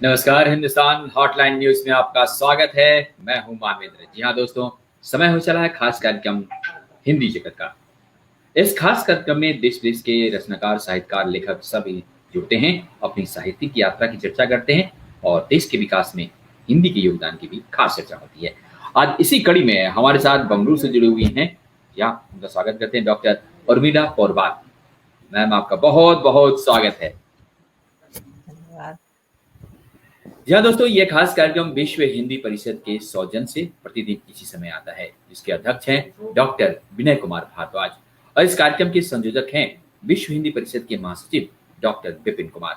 नमस्कार, Hindustan hotline news में आपका स्वागत है। मैं हूं मानवेंद्र। जी हाँ दोस्तों, समय हो चला है खास कार्यक्रम हिंदी जगत का। इस खास कार्यक्रम में देश विदेश के रचनाकार, साहित्यकार, लेखक सभी जुड़ते हैं, अपनी साहित्यिक यात्रा की चर्चा करते हैं और देश के विकास में हिंदी के योगदान की भी खास चर्चा होती है। आज इसी कड़ी में हमारे साथ बंगलुरु से जुड़ी हुई हैं, या उनका स्वागत करते हैं डॉक्टर उर्मिला पौरवाल। मैम, आपका बहुत बहुत स्वागत है। धन्यवाद। जी हाँ दोस्तों, ये खास कार्यक्रम विश्व हिंदी परिषद के सौजन्य से प्रतिदिन इसी समय आता है, जिसके अध्यक्ष हैं डॉक्टर विनय कुमार भारद्वाज और इस कार्यक्रम के संयोजक हैं विश्व हिंदी परिषद के महासचिव डॉक्टर विपिन कुमार।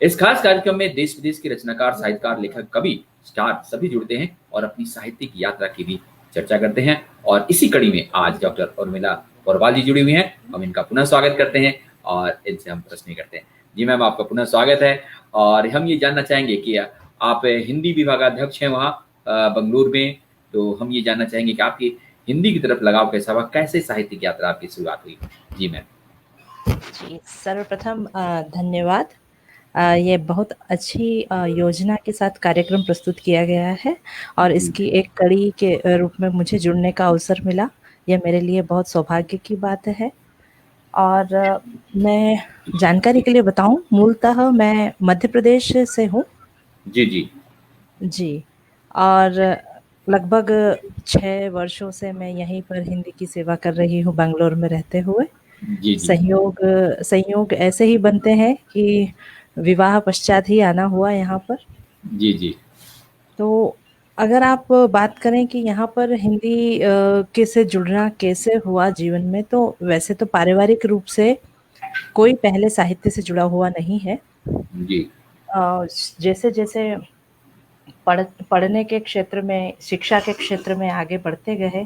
इस खास कार्यक्रम में देश विदेश के रचनाकार, साहित्यकार, लेखक, कवि, स्टार सभी जुड़ते हैं और अपनी साहित्यिक यात्रा की भी चर्चा करते हैं। और इसी कड़ी में आज डॉक्टर उर्मिला पौरवाल जी जुड़ी हुई हैं। हम इनका पुनः स्वागत करते हैं और इनसे हम प्रश्न करते हैं। जी मैम, आपका पुनः स्वागत है। और हम ये जानना चाहेंगे कि आप हिंदी विभागाध्यक्ष हैं वहाँ बंगलुरु में, तो हम ये जानना चाहेंगे कि आपकी हिंदी की तरफ लगाव कैसा हुआ, कैसे साहित्यिक यात्रा आपकी शुरुआत हुई। जी मैम। जी, सर्वप्रथम धन्यवाद। ये बहुत अच्छी योजना के साथ कार्यक्रम प्रस्तुत किया गया है और इसकी एक कड़ी के रूप में मुझे जुड़ने का अवसर मिला। यह मेरे लिए बहुत सौभाग्य की बात है। और मैं जानकारी के लिए बताऊं, मूलतः मैं मध्य प्रदेश से हूँ। जी जी जी, और लगभग 6 वर्षों से मैं यहीं पर हिंदी की सेवा कर रही हूँ बेंगलोर में रहते हुए। जी जी संयोग ऐसे ही बनते हैं कि विवाह पश्चात ही आना हुआ यहाँ पर। जी जी तो अगर आप बात करें कि यहाँ पर हिंदी के से जुड़ना कैसे हुआ जीवन में, तो वैसे तो पारिवारिक रूप से कोई पहले साहित्य से जुड़ा हुआ नहीं है। जी जैसे-जैसे पढ़ने के क्षेत्र में, शिक्षा के क्षेत्र में आगे बढ़ते गए,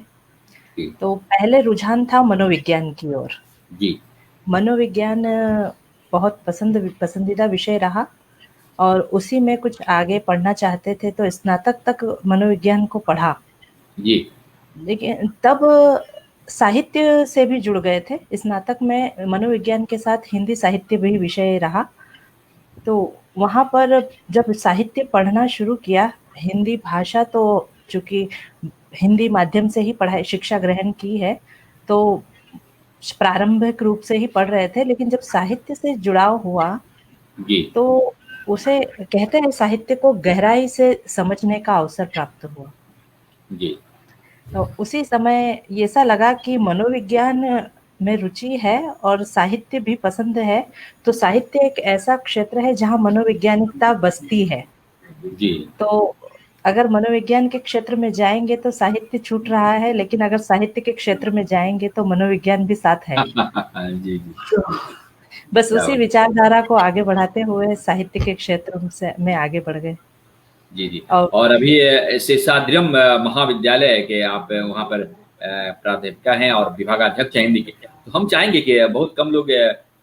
जी तो पहले रुझान था मनोविज्ञान की ओर। जी मनोविज्ञान बहुत पसंदीदा विषय रहा और उसी में कुछ आगे पढ़ना चाहते थे, तो स्नातक तक मनोविज्ञान को पढ़ा। जी लेकिन तब साहित्य से भी जुड़ गए थे। स्नातक में मनोविज्ञान के साथ हिंदी साहित्य भी विषय रहा। तो वहाँ पर जब साहित्य पढ़ना शुरू किया, हिंदी भाषा तो चूँकि हिंदी माध्यम से ही पढ़ाई शिक्षा ग्रहण की है, तो प्रारंभिक रूप से ही पढ़ रहे थे, लेकिन जब साहित्य से जुड़ाव हुआ, जी तो उसे कहते हैं साहित्य को गहराई से समझने का अवसर प्राप्त हुआ। जी तो उसी समय ऐसा लगा कि मनोविज्ञान में रुचि है और साहित्य भी पसंद है, तो साहित्य एक ऐसा क्षेत्र है जहाँ मनोवैज्ञानिकता बसती है। जी तो अगर मनोविज्ञान के क्षेत्र में जाएँगे तो साहित्य छूट रहा है, लेकिन अगर साहित्य के क्षेत्र में जाएँगे तो मनोविज्ञान भी साथ है ही। जी जी तो बस क्या उसी बात। विचारधारा को आगे बढ़ाते हुए साहित्य के क्षेत्र से में आगे बढ़ गए। जी जी और और अभी शेषाद्रिम महाविद्यालय के आप वहाँ पर प्राध्यापिका हैं और विभागाध्यक्ष हैं हिंदी के। तो हम चाहेंगे कि बहुत कम लोग,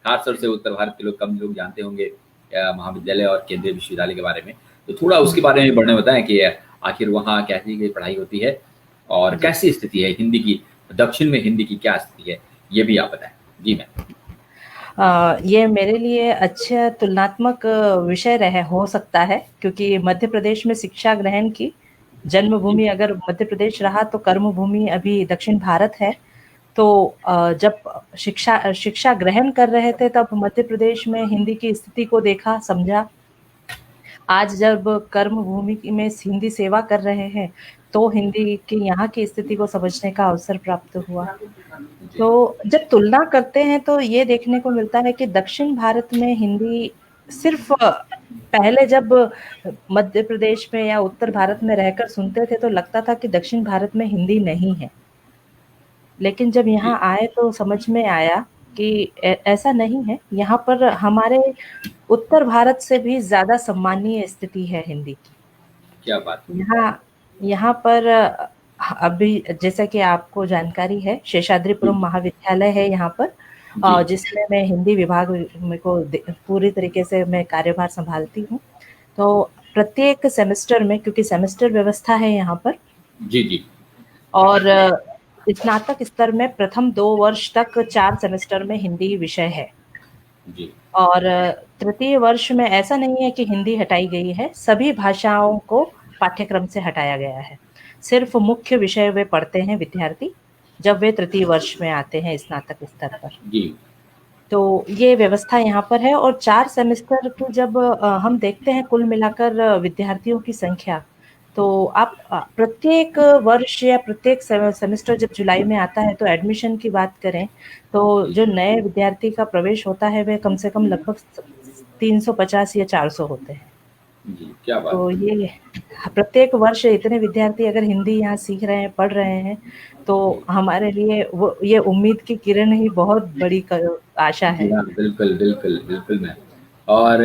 खासतौर से उत्तर भारत के लोग, कम लोग जानते होंगे महाविद्यालय और केंद्रीय विश्वविद्यालय के बारे में। तो थोड़ा उसके बारे में बढ़ने बताएं कि आखिर वहाँ कैसी की पढ़ाई होती है और कैसी स्थिति है हिंदी की, दक्षिण में हिंदी की क्या स्थिति है, ये भी आप बताएं। जी मैम। ये मेरे लिए अच्छा तुलनात्मक विषय रहे हो सकता है, क्योंकि मध्य प्रदेश में शिक्षा ग्रहण की जन्मभूमि अगर मध्य प्रदेश रहा, तो कर्मभूमि अभी दक्षिण भारत है। तो जब शिक्षा ग्रहण कर रहे थे, तब मध्य प्रदेश में हिंदी की स्थिति को देखा, समझा। आज जब कर्म भूमि में हिंदी सेवा कर रहे हैं, तो हिंदी की यहाँ की स्थिति को समझने का अवसर प्राप्त हुआ। जी तो जब तुलना करते हैं तो ये देखने को मिलता है कि दक्षिण भारत में हिंदी सिर्फ़ पहले जब मध्य प्रदेश में या उत्तर भारत में रहकर सुनते थे, तो लगता था कि दक्षिण भारत में हिंदी नहीं है। लेकिन जब जी यहाँ आए तो समझ में आया कि ऐसा नहीं है। यहाँ पर हमारे उत्तर भारत से भी ज़्यादा सम्मानीय स्थिति है हिंदी की। क्या बात। यहाँ यहाँ पर अभी जैसा कि आपको जानकारी है, शेषाद्रिपुरम जी महाविद्यालय है यहाँ पर, जी जिसमें मैं हिंदी विभाग में को पूरी तरीके से मैं कार्यभार संभालती हूँ। तो प्रत्येक सेमेस्टर में, क्योंकि सेमेस्टर व्यवस्था है यहाँ पर, जी जी और स्नातक स्तर में प्रथम 2 वर्ष तक 4 सेमेस्टर में हिंदी विषय है। जी, और तृतीय वर्ष में ऐसा नहीं है कि हिंदी हटाई गई है, सभी भाषाओं को पाठ्यक्रम से हटाया गया है। सिर्फ़ मुख्य विषय वे पढ़ते हैं विद्यार्थी, जब वे तृतीय वर्ष में आते हैं स्नातक स्तर पर। जी, तो ये व्यवस्था यहाँ पर है और 4 सेमेस्टर को जब हम देखते हैं कुल मिलाकर विद्यार्थियों की संख्या, तो आप प्रत्येक वर्ष या प्रत्येक सेमेस्टर जब जुलाई में आता है तो एडमिशन की बात करें, तो जी, जो नए विद्यार्थी का प्रवेश होता है, वह कम से कम लगभग 350 या 400 होते हैं। जी, क्या बात तो है! ये प्रत्येक वर्ष इतने विद्यार्थी अगर हिंदी यहाँ सीख रहे हैं, पढ़ रहे हैं, जी। तो हमारे लिए वो ये उम्मीद की किरण ही बहुत बड़ी क आशा जी है। हाँ, बिल्कुल, बिल्कुल, बिल्कुल मैम। और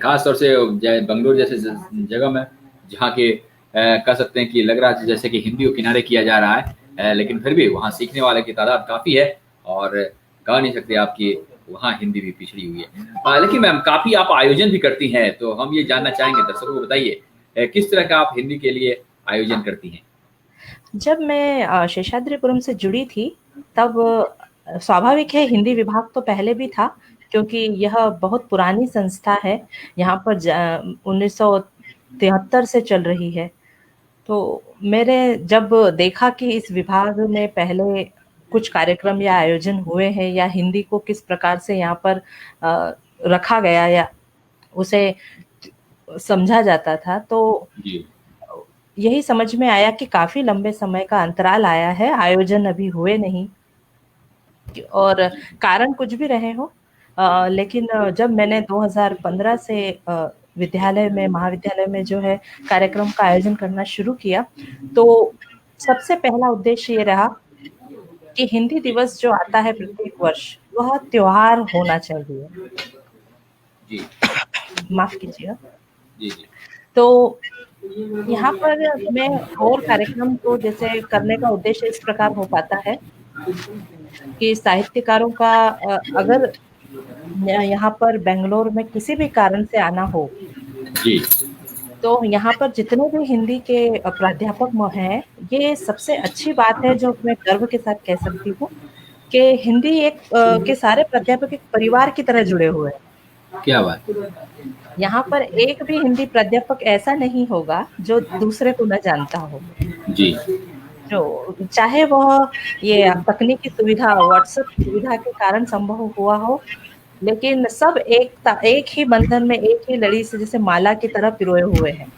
ख़ास तौर से बंगलुरु जैसे जगह में जहाँ के कह सकते हैं कि लग रहा है जैसे कि हिंदी को किनारे किया जा रहा है, लेकिन फिर भी वहाँ सीखने वाले की तादाद काफ़ी है और कह नहीं सकते आप कि वहाँ हिंदी भी पिछड़ी हुई है। लेकिन मैम काफ़ी आप आयोजन भी करती हैं, तो हम ये जानना चाहेंगे दर्शकों को बताइए किस तरह का आप हिंदी के लिए आयोजन करती हैं? जब मैं शेषाद्रिपुरम से जुड़ी थी, तब स्वाभाविक है हिंदी विभाग तो पहले भी था, क्योंकि यह बहुत पुरानी संस्था है, यहाँ पर 1973 से चल रही है। तो मैंने जब देखा कि इस विभाग में पहले कुछ कार्यक्रम या आयोजन हुए हैं या हिंदी को किस प्रकार से यहाँ पर रखा गया या उसे समझा जाता था, तो जी, यही समझ में आया कि काफ़ी लंबे समय का अंतराल आया है, आयोजन अभी हुए नहीं और जी, कारण कुछ भी रहे हों लेकिन जब मैंने 2015 से विद्यालय में महाविद्यालय में जो है कार्यक्रम का आयोजन करना शुरू किया, तो सबसे पहला उद्देश्य ये रहा कि हिंदी दिवस जो आता है प्रत्येक वर्ष, वह त्योहार होना चाहिए। जी, माफ़ कीजिएगा। जी, जी, तो यहाँ पर मैं और कार्यक्रम को जैसे करने का उद्देश्य इस प्रकार हो पाता है कि साहित्यकारों का अगर यहाँ पर बैंगलोर में किसी भी कारण से आना हो, जी, तो यहाँ पर जितने भी हिंदी के प्राध्यापक हैं, ये सबसे अच्छी बात है जो मैं गर्व के साथ कह सकती हूँ कि हिंदी के सारे प्राध्यापक एक परिवार की तरह जुड़े हुए हैं। क्या बात! यहाँ पर एक भी हिंदी प्राध्यापक ऐसा नहीं होगा जो दूसरे को न जानता हो। जी, जो चाहे वह ये तकनीकी सुविधा व्हाट्सएप सुविधा के कारण संभव हुआ हो, लेकिन सब एक ही बंधन में, एक ही लड़ी से जैसे माला की तरह पिरोए हुए हैं।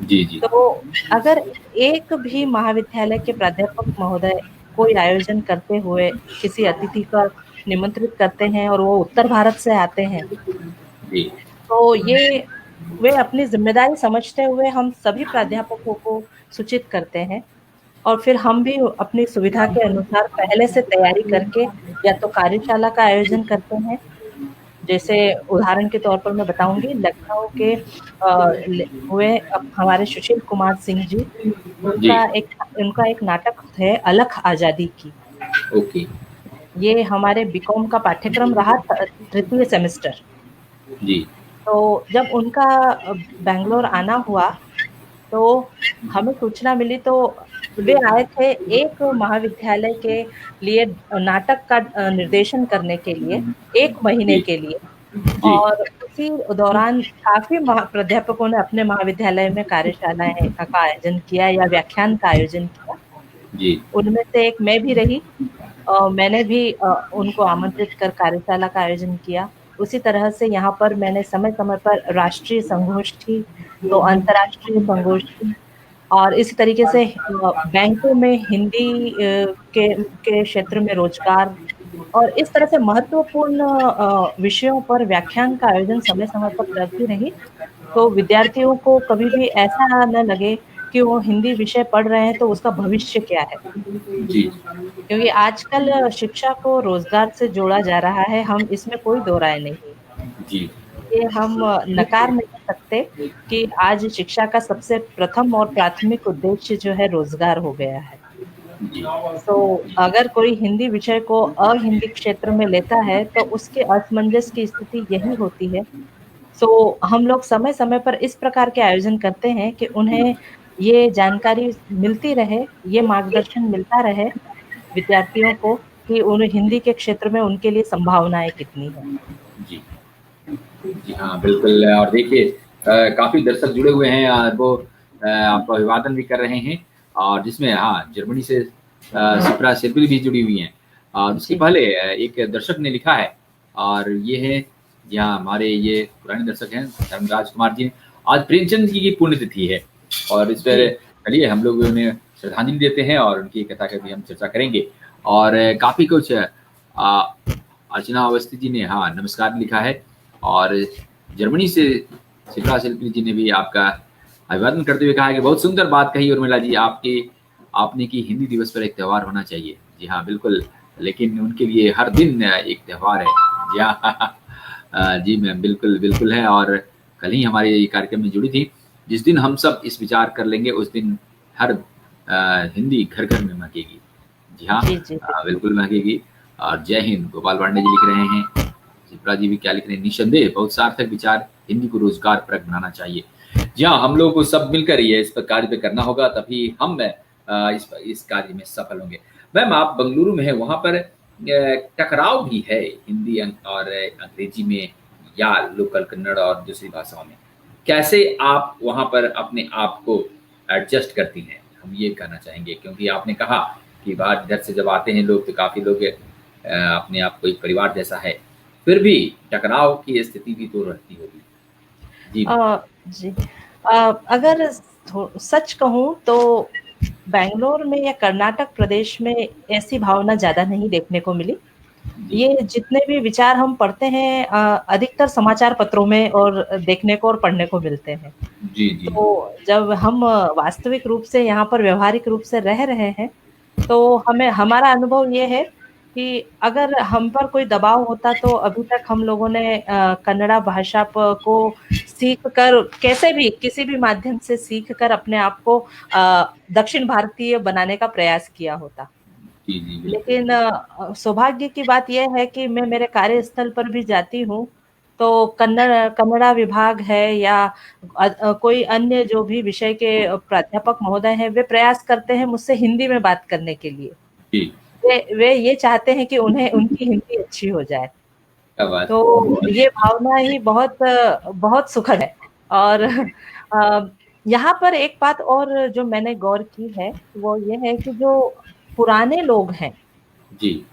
जी, जी, तो अगर एक भी महाविद्यालय के प्राध्यापक महोदय कोई आयोजन करते हुए किसी अतिथि का निमंत्रित करते हैं और वो उत्तर भारत से आते हैं, जी, तो ये वे अपनी ज़िम्मेदारी समझते हुए हम सभी प्राध्यापकों को सूचित करते हैं और फिर हम भी अपनी सुविधा के अनुसार पहले से तैयारी करके या तो कार्यशाला का आयोजन करते हैं। जैसे उदाहरण के तौर पर मैं बताऊँगी लखनऊ के ल हुए हमारे सुशील कुमार सिंह जी, जी, उनका एक नाटक है अलख आज़ादी की। ओके, ये हमारे बीकॉम का पाठ्यक्रम रहा तृतीय सेमेस्टर। जी, तो जब उनका बैंगलोर आना हुआ, तो हमें सूचना मिली तो वे आए थे एक महाविद्यालय के लिए नाटक का निर्देशन करने के लिए, 1 महीने जी, के लिए जी, और उसी दौरान काफ़ी प्राध्यापकों ने अपने महाविद्यालय में कार्यशालाएँ का आयोजन किया या व्याख्यान का आयोजन किया। जी, उनमें से एक मैं भी रही मैंने भी उनको आमंत्रित कर कार्यशाला का आयोजन किया। उसी तरह से यहाँ पर मैंने समय-समय पर राष्ट्रीय संगोष्ठी, तो अंतर्राष्ट्रीय संगोष्ठी और इसी तरीके से बैंकों में हिंदी के क्षेत्र में रोज़गार और इस तरह से महत्वपूर्ण विषयों पर व्याख्यान का आयोजन समय-समय पर करती रही। तो विद्यार्थियों को कभी भी ऐसा ना लगे कि वो हिंदी विषय पढ़ रहे हैं तो उसका भविष्य क्या है? जी, क्योंकि आजकल शिक्षा को रोज़गार से जोड़ा जा रहा है, हम इसमें कोई दो राय नहीं है। जी, ये हम नकार नहीं सकते कि आज शिक्षा का सबसे प्रथम और प्राथमिक उद्देश्य जो है रोज़गार हो गया है। जी, तो अगर कोई हिंदी विषय को अहिंदी क्षेत्र में लेता है, तो उसके असमंजस की स्थिति यही होती है। सो हम लोग समय-समय पर इस प्रकार के आयोजन करते हैं कि उन्हें ये जानकारी मिलती रहे, ये मार्गदर्शन मिलता रहे विद्यार्थियों को कि उन हिंदी के क्षेत्र में उनके लिए संभावनाएं कितनी है। जी जी हाँ, बिल्कुल। और देखिए काफ़ी दर्शक जुड़े हुए हैं, वो आपका अभिवादन भी कर रहे हैं, और जिसमें हाँ, जर्मनी से शिप्रा शेरगिल भी जुड़ी हुई हैं। और उसके जी पहले एक दर्शक ने लिखा है, और ये है, जी हाँ, हमारे ये पुराने दर्शक हैं धर्मराज कुमार जी। आज प्रेमचंद जी की पुण्यतिथि है, और इस पर जी चलिए हम लोग उन्हें श्रद्धांजलि देते हैं, और उनकी कथा की भी हम चर्चा करेंगे। और काफ़ी कुछ अर्चना अवस्थी जी ने हाँ नमस्कार लिखा है, और जर्मनी से शिप्रा शिल्पी जी ने भी आपका अभिवादन करते हुए कहा है कि बहुत सुंदर बात कही उर्मिला जी, आपने की हिंदी दिवस पर एक त्यौहार होना चाहिए। जी हाँ, बिल्कुल, लेकिन उनके लिए हर दिन एक त्यौहार है। जी हाँ जी मैम, बिल्कुल बिल्कुल है। और कल ही हमारे ये कार्यक्रम में जुड़ी थी, जिस दिन हम सब इस विचार कर लेंगे उस दिन हर हिंदी घर घर में महकेगी। जी हाँ, जी जी बिल्कुल महकेगी। और जय हिंद। गोपाल पांडे जी लिख रहे हैं, शिप्रा जी भी क्या लिख रहे हैं, निसंदेह बहुत सार्थक विचार, हिंदी को रोजगार परक बनाना चाहिए। जी हाँ, हम लोगों को सब मिलकर ये इस पर कार्य पे करना होगा, तभी हम इस कार्य में सफल होंगे। मैम, आप बंगलुरु में है, वहाँ पर टकराव भी है हिंदी और अंग्रेजी में, या लोकल कन्नड़ और दूसरी भाषाओं में। कैसे आप वहाँ पर अपने आप को एडजस्ट करती हैं, हम ये कहना चाहेंगे, क्योंकि आपने कहा कि बाहर इधर से जब आते हैं लोग, तो काफ़ी लोग अपने आप को एक परिवार जैसा है, फिर भी टकराव की स्थिति भी तो रहती होगी। जी मैम। जी अगर सच कहूँ तो बैंगलोर में या कर्नाटक प्रदेश में ऐसी भावना ज़्यादा नहीं देखने को मिली। जी ये जितने भी विचार हम पढ़ते हैं अधिकतर समाचार पत्रों में और देखने को और पढ़ने को मिलते हैं। जी जी तो जब हम वास्तविक रूप से यहाँ पर व्यवहारिक रूप से रह रहे हैं, तो हमें हमारा अनुभव ये है कि अगर हम पर कोई दबाव होता तो अभी तक हम लोगों ने कन्नड़ा भाषा को सीख कर कैसे भी किसी भी माध्यम से सीख कर अपने आप को दक्षिण भारतीय बनाने का प्रयास किया होता। जी जी, बिल्कुल लेकिन सौभाग्य की बात यह है कि मैं मेरे कार्यस्थल पर भी जाती हूँ, तो कन्नड़ा विभाग है या कोई अन्य जो भी विषय के प्राध्यापक महोदय हैं, वे प्रयास करते हैं मुझसे हिंदी में बात करने के लिए। जी। वे ये चाहते हैं कि उन्हें उनकी हिंदी अच्छी हो जाए। क्या बात तो है। ये भावना ही बहुत बहुत सुखद है। और यहाँ पर एक बात और जो मैंने गौर की है, वो ये है कि जो पुराने लोग हैं, जी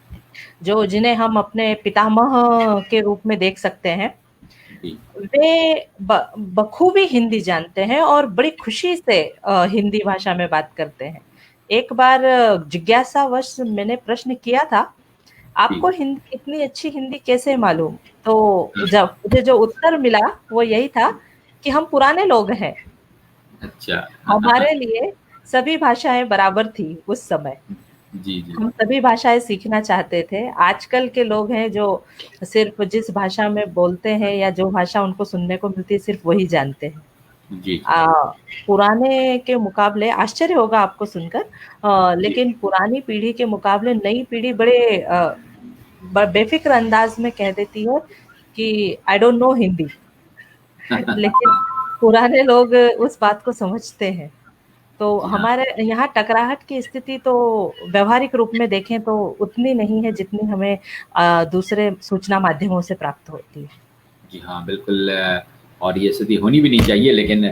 जो जिन्हें हम अपने पितामह के रूप में देख सकते हैं, जी वे बखूबी हिंदी जानते हैं और बड़ी खुशी से हिंदी भाषा में बात करते हैं। एक बार जिज्ञासावश मैंने प्रश्न किया था, जी। आपको हिंदी इतनी अच्छी हिंदी कैसे मालूम? तो जब मुझे जो उत्तर मिला वो यही था कि हम पुराने लोग हैं। अच्छा हमारे लिए सभी भाषाएं बराबर थी उस समय। जी जी हम सभी भाषाएं सीखना चाहते थे। आजकल के लोग हैं जो सिर्फ जिस भाषा में बोलते हैं या जो भाषा उनको सुनने को मिलती है सिर्फ वही जानते हैं। जी आ, पुराने के मुकाबले आश्चर्य होगा आपको सुनकर, जी लेकिन पुरानी पीढ़ी के मुकाबले नई पीढ़ी बड़े बेफिक्र अंदाज में कह देती है कि आई डोंट नो हिंदी। लेकिन पुराने लोग उस बात को समझते हैं। तो जी हाँ। हमारे यहाँ टकराहट की स्थिति तो व्यावहारिक रूप में देखें तो उतनी नहीं है जितनी हमें दूसरे सूचना माध्यमों से प्राप्त होती है। जी हाँ, बिल्कुल। और ये स्थिति होनी भी नहीं चाहिए, लेकिन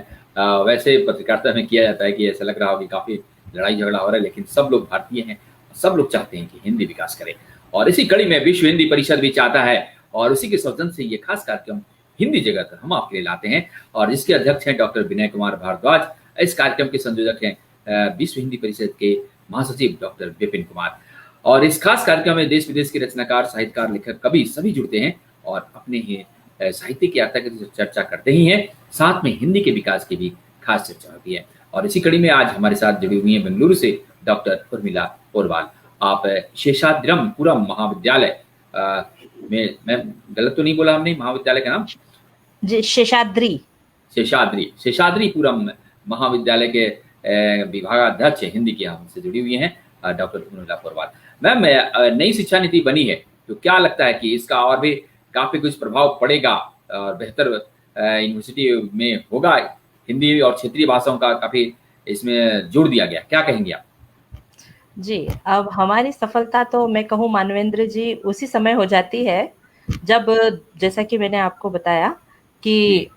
वैसे पत्रकारिता में किया जाता है कि ऐसा लग रहा हो कि काफ़ी लड़ाई झगड़ा हो रहा है, लेकिन सब लोग भारतीय हैं, सब लोग चाहते हैं कि हिंदी विकास करे। और इसी कड़ी में विश्व हिंदी परिषद भी चाहता है, और उसी के सौजन्य से ये खास कार्यक्रम हिंदी जगत हम आपके लिए लाते हैं, और जिसके अध्यक्ष हैं डॉक्टर विनय कुमार भारद्वाज। इस कार्यक्रम के संयोजक हैं विश्व हिंदी परिषद के महासचिव डॉक्टर विपिन कुमार। और इस खास कार्यक्रम में देश विदेश के रचनाकार, साहित्यकार, लेखक, कवि सभी जुड़ते हैं, और अपने ही साहित्य की यात्रा की चर्चा करते ही हैं, साथ में हिंदी के विकास की भी खास चर्चा होती है। और इसी कड़ी में आज हमारे साथ जुड़ी हुई हैं बेंगलुरु से डॉक्टर उर्मिला पोरवाल। आप शेषाद्रिपुरम महाविद्यालय में, मैं गलत तो नहीं बोला हमने महाविद्यालय का नाम? जी, शेषाद्री। शेषाद्रिपुरम महाविद्यालय के विभागाध्यक्ष हिंदी की हमसे जुड़ी हुई हैं डॉक्टर उर्मिला पोरवाल। मैम, नई शिक्षा नीति बनी है, तो क्या लगता है कि इसका और भी काफ़ी कुछ प्रभाव पड़ेगा, और बेहतर यूनिवर्सिटी में होगा? हिंदी और क्षेत्रीय भाषाओं का काफ़ी इसमें जोड़ दिया गया, क्या कहेंगे आप? जी, अब हमारी सफलता तो मैं कहूँ मानवेंद्र जी उसी समय हो जाती है जब, जैसा कि मैंने आपको बताया जी कि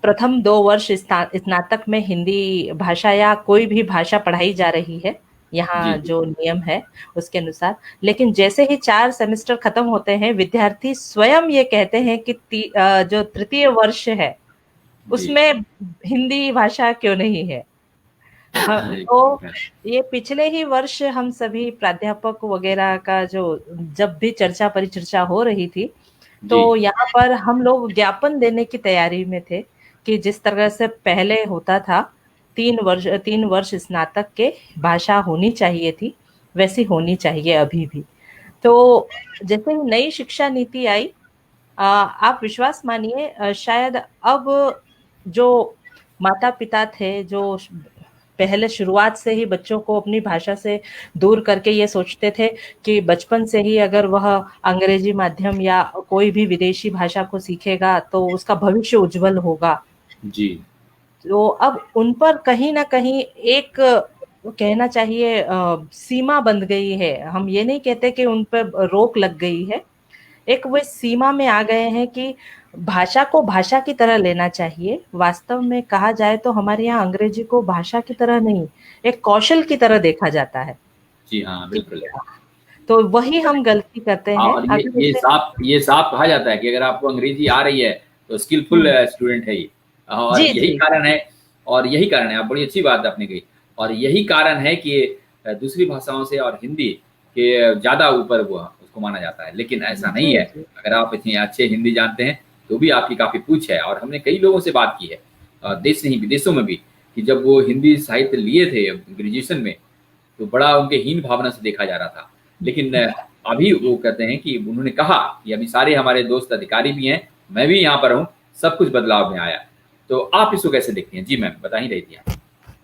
प्रथम 2 वर्ष स्नातक में हिंदी भाषा या कोई भी भाषा पढ़ाई जा रही है, जी यहाँ जी जो नियम है उसके अनुसार। लेकिन जैसे ही 4 सेमेस्टर खत्म होते हैं, विद्यार्थी स्वयं ये कहते हैं कि जो तृतीय वर्ष है, जी। उसमें हिंदी भाषा क्यों नहीं है? तो ये पिछले ही वर्ष हम सभी प्राध्यापक वगैरह का जो जब भी चर्चा परिचर्चा हो रही थी, जी तो यहाँ पर हम लोग ज्ञापन देने की तैयारी में थे कि जिस तरह से पहले होता था, 3 वर्ष स्नातक के भाषा होनी चाहिए थी, वैसी होनी चाहिए अभी भी। तो जैसे ही नई शिक्षा नीति आई, आप विश्वास मानिए, शायद अब जो माता-पिता थे, जो पहले शुरुआत से ही बच्चों को अपनी भाषा से दूर करके ये सोचते थे कि बचपन से ही अगर वह अंग्रेजी माध्यम या कोई भी विदेशी भाषा को सीखेगा तो उसका भविष्य उज्जवल होगा। जी तो अब उन पर कहीं न कहीं एक कहना चाहिए सीमा बंध गई है। हम ये नहीं कहते कि उन पे रोक लग गई है। एक वो सीमा में आ गए हैं कि भाषा को भाषा की तरह लेना चाहिए। वास्तव में कहा जाए तो हमारे यहाँ अंग्रेजी को भाषा की तरह नहीं, एक कौशल की तरह देखा जाता है। जी हाँ, कि बिल्कुल। तो वही हम गलती करते हाँ, हैं। और अगर जैसे ये साफ कहा जाता है कि अगर आपको अंग्रेजी आ रही है तो स्किलफुल हुँ, स्टूडेंट है ये। और जी, यही जी। कारण है, आप बड़ी अच्छी बात आपने कही। और यही कारण है कि दूसरी भाषाओं से और हिंदी के ज़्यादा ऊपर वो उसको माना जाता है, लेकिन ऐसा नहीं जी, है। जी। अगर आप इतने अच्छे हिंदी जानते हैं तो भी आपकी काफ़ी पूछ है। और हमने कई लोगों से बात की है, देश नहीं विदेशों में भी, कि जब वो हिंदी साहित्य लिए थे ग्रेजुएशन में, तो बड़ा उनके हीन भावना से देखा जा रहा था। लेकिन अभी वो कहते हैं कि उन्होंने कहा कि अभी सारे हमारे दोस्त अधिकारी भी हैं, मैं भी यहाँ पर हूँ, सब कुछ बदलाव में आया। तो आप इसको कैसे देखती हैं? जी मैम, बता ही रही थी आप।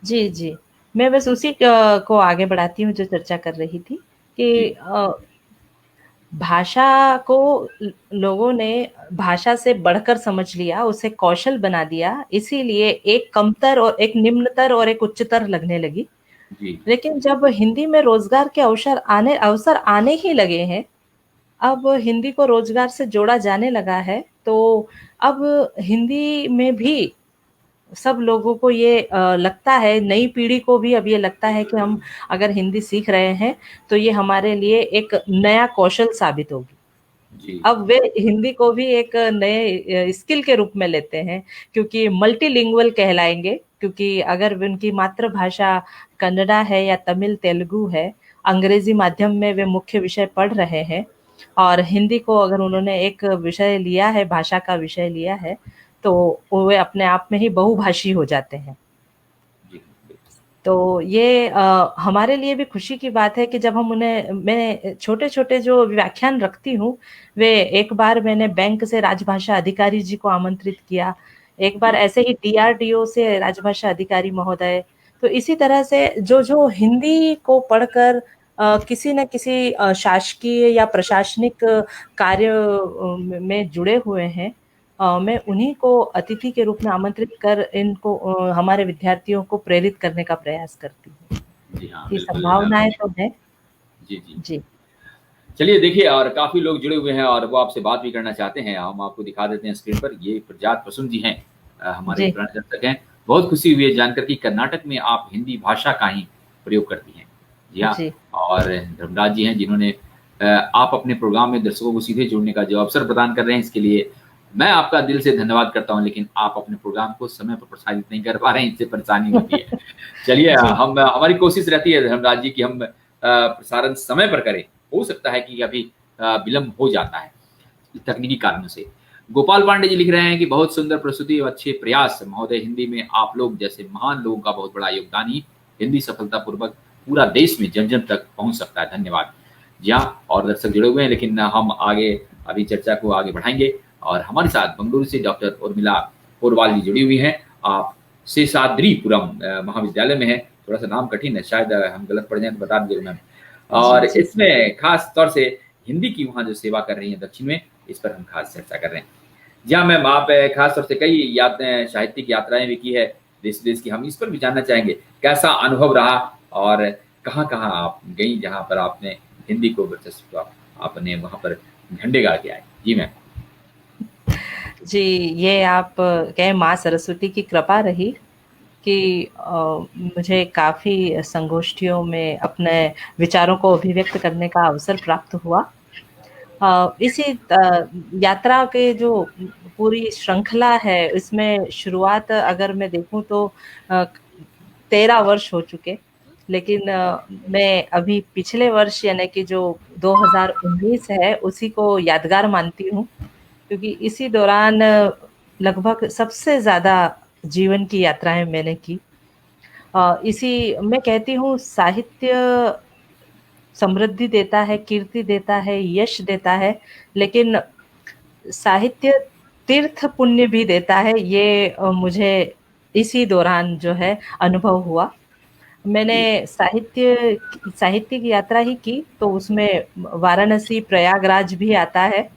जी, जी। मैं बस उसी को आगे बढ़ाती हूँ जो चर्चा कर रही थी कि जी, भाषा को लोगों ने भाषा से बढ़कर समझ लिया, उसे कौशल बना दिया, इसीलिए एक कमतर और एक निम्नतर और एक उच्चतर लगने लगी। जी, लेकिन जब हिंदी में रोज़गार के अवसर आने ही लगे हैं, अब हिंदी को रोज़गार से जोड़ा जाने लगा है, तो अब हिंदी में भी सब लोगों को ये लगता है, नई पीढ़ी को भी अब ये लगता है कि हम अगर हिंदी सीख रहे हैं, तो ये हमारे लिए एक नया कौशल साबित होगी। जी, अब वे हिंदी को भी एक नए स्किल के रूप में लेते हैं, क्योंकि मल्टीलिंगुअल कहलाएँगे, क्योंकि अगर उनकी मातृभाषा कन्नड़ा है या तमिल, तेलुगु है, अंग्रेजी माध्यम में वे मुख्य विषय पढ़ रहे हैं और हिंदी को अगर उन्होंने एक विषय लिया है, भाषा का विषय लिया है, तो वे अपने आप में ही बहुभाषी हो जाते हैं। जी, बिल्कुल। तो ये हमारे लिए भी खुशी की बात है कि जब हम उन्हें मैं छोटे-छोटे जो व्याख्यान रखती हूँ, वे एक बार मैंने बैंक से राजभाषा अधिकारी जी को आमंत्रित किया, एक बार जी, ऐसे ही डीआरडीओ से राजभाषा अधिकारी महोदय। तो इसी तरह से जो-जो हिंदी को पढ़कर किसी न किसी शासकीय या प्रशासनिक कार्य में जुड़े हुए हैं, मैं उन्हीं को अतिथि के रूप में आमंत्रित कर इनको हमारे विद्यार्थियों को प्रेरित करने का प्रयास करती हूँ। जी हाँ, ये बिल्कुल। संभावनाएँ तो हैं। जी, जी। जी, चलिए देखिए, और काफ़ी लोग जुड़े हुए हैं और वो आपसे बात भी करना चाहते हैं। हम आपको दिखा देते हैं स्क्रीन पर। ये प्रजात प्रसून जी हैं, हमारे जी, पुराने दर्शक हैं। बहुत खुशी हुई है जानकर कि कर्नाटक में आप हिंदी भाषा का ही प्रयोग करती हैं। जी हाँ, जी, और धर्मराज जी हैं जिन्होंने आप अपने प्रोग्राम में दर्शकों को सीधे जुड़ने का जो अवसर प्रदान कर रहे हैं, इसके लिए मैं आपका दिल से धन्यवाद करता हूँ। लेकिन आप अपने प्रोग्राम को समय पर प्रसारित नहीं कर पा रहे हैं, इससे परेशानी होती है। चलिए, जी, हमारी कोशिश रहती है धर्मराज जी कि हम प्रसारण समय पर करें। हो सकता है कि अभी विलंब हो जाता है तकनीकी कारणों से। गोपाल पांडे जी लिख रहे हैं कि बहुत सुंदर प्रस्तुति और अच्छे प्रयास महोदय। हिंदी में आप लोग जैसे महान लोगों का बहुत बड़ा योगदान ही हिंदी सफलतापूर्वक पूरा देश में जन-जन तक पहुँच सकता है। धन्यवाद। जी हाँ, और दर्शक जुड़े हुए हैं, लेकिन हम आगे अभी चर्चा को आगे बढ़ाएँगे और हमारे साथ बंगलुरु से डॉक्टर उर्मिला पोरवाल जी जुड़ी हुई हैं। आप शेषाद्रीपुरम महाविद्यालय में हैं। थोड़ा-सा नाम कठिन है, शायद हम गलत पढ़ जाएँ तो बता दीजिएगा मैम। जी, और जी, इसमें खास तौर से हिंदी की वहाँ जो सेवा कर रही हैं दक्षिण में, इस पर हम खास चर्चा कर रहे हैं। जी हाँ मैम, आप खास तौर से कई साहित्यिक यात्राएँ भी की है, देश-विदेश की। हम इस पर भी जानना चाहेंगे, कैसा अनुभव रहा और कहाँ-कहाँ आप गईं जहाँ पर आपने हिंदी को वर्चस्व आपने वहाँ पर झंडे गाड़ के आए? जी मैम। जी, ये आप कहें माँ सरस्वती की कृपा रही कि मुझे काफ़ी संगोष्ठियों में अपने विचारों को अभिव्यक्त करने का अवसर प्राप्त हुआ। इसी यात्रा के जो पूरी श्रृंखला है, इसमें शुरुआत अगर मैं देखूँ तो 13 वर्ष हो चुके। लेकिन मैं अभी पिछले वर्ष यानी कि जो 2019 है, उसी को यादगार मानती हूँ, क्योंकि इसी दौरान लगभग सबसे ज़्यादा जीवन की यात्राएँ मैंने की। इसी मैं कहती हूँ साहित्य समृद्धि देता है, कीर्ति देता है, यश देता है, लेकिन साहित्य तीर्थ पुण्य भी देता है, ये मुझे इसी दौरान जो है अनुभव हुआ। मैंने जी, साहित्य की यात्रा ही की, तो उसमें वाराणसी, प्रयागराज भी आता है।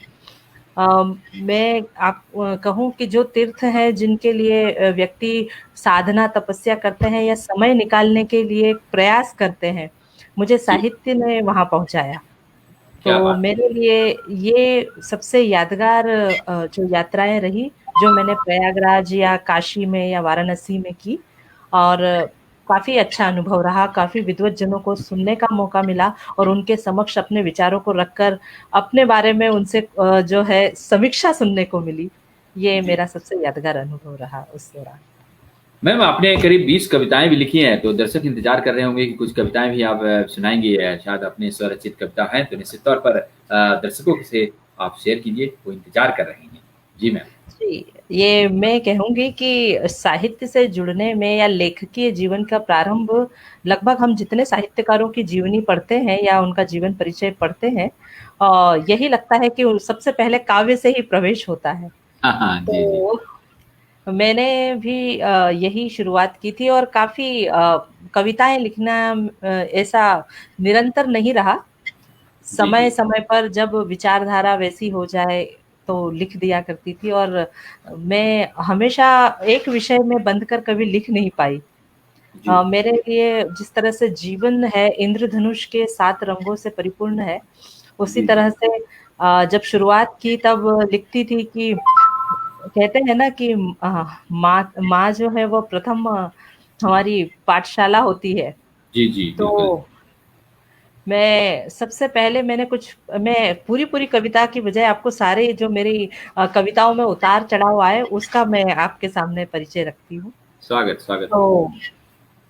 मैं आप कहूँ कि जो तीर्थ हैं जिनके लिए व्यक्ति साधना, तपस्या करते हैं या समय निकालने के लिए प्रयास करते हैं, मुझे जी, साहित्य ने वहाँ पहुँचाया। क्या तो बात है! मेरे लिए ये सबसे यादगार जो यात्राएँ रही, जो मैंने प्रयागराज या काशी में या वाराणसी में की और काफ़ी अच्छा अनुभव रहा, काफ़ी विद्वज्जनों को सुनने का मौका मिला और उनके समक्ष अपने विचारों को रखकर अपने बारे में उनसे जो है समीक्षा सुनने को मिली। ये जी। मेरा सबसे यादगार अनुभव रहा उस दौरान। मैम आपने करीब 20 कविताएँ भी लिखी हैं, तो दर्शक इंतज़ार कर रहे होंगे कि कुछ कविताएँ भी आप सुनाएँगी शायद अपनी स्वरचित कविता है, तो निश्चित तौर पर दर्शकों से आप शेयर कीजिए, वो इंतज़ार कर रहे हैं। जी मैम। जी, ये मैं कहूँगी कि साहित्य से जुड़ने में या लेखकीय जीवन का प्रारंभ लगभग हम जितने साहित्यकारों की जीवनी पढ़ते हैं या उनका जीवन परिचय पढ़ते हैं यही लगता है कि सबसे पहले काव्य से ही प्रवेश होता है। हाँ, हाँ। जी, जी। तो मैंने भी यही शुरुआत की थी और काफ़ी कविताएँ लिखना ऐसा निरंतर नहीं रहा। जी, जी। समय-समय पर जब विचारधारा वैसी हो जाए, तो लिख दिया करती थी और मैं हमेशा एक विषय में बंध कर कभी लिख नहीं पाई। जी, मेरे लिए जिस तरह से जीवन है इंद्रधनुष के 7 रंगों से परिपूर्ण है, उसी जी, जी। तरह से जब शुरुआत की तब लिखती थी कि कहते हैं ना कि माँ माँ जो है वो प्रथम हमारी पाठशाला होती है। जी, जी, बिल्कुल। तो मैं सबसे पहले मैं पूरी-पूरी कविता की बजाय आपको सारे जो मेरी कविताओं में उतार-चढ़ाव आए, उसका मैं आपके सामने परिचय रखती हूँ। स्वागत, स्वागत। तो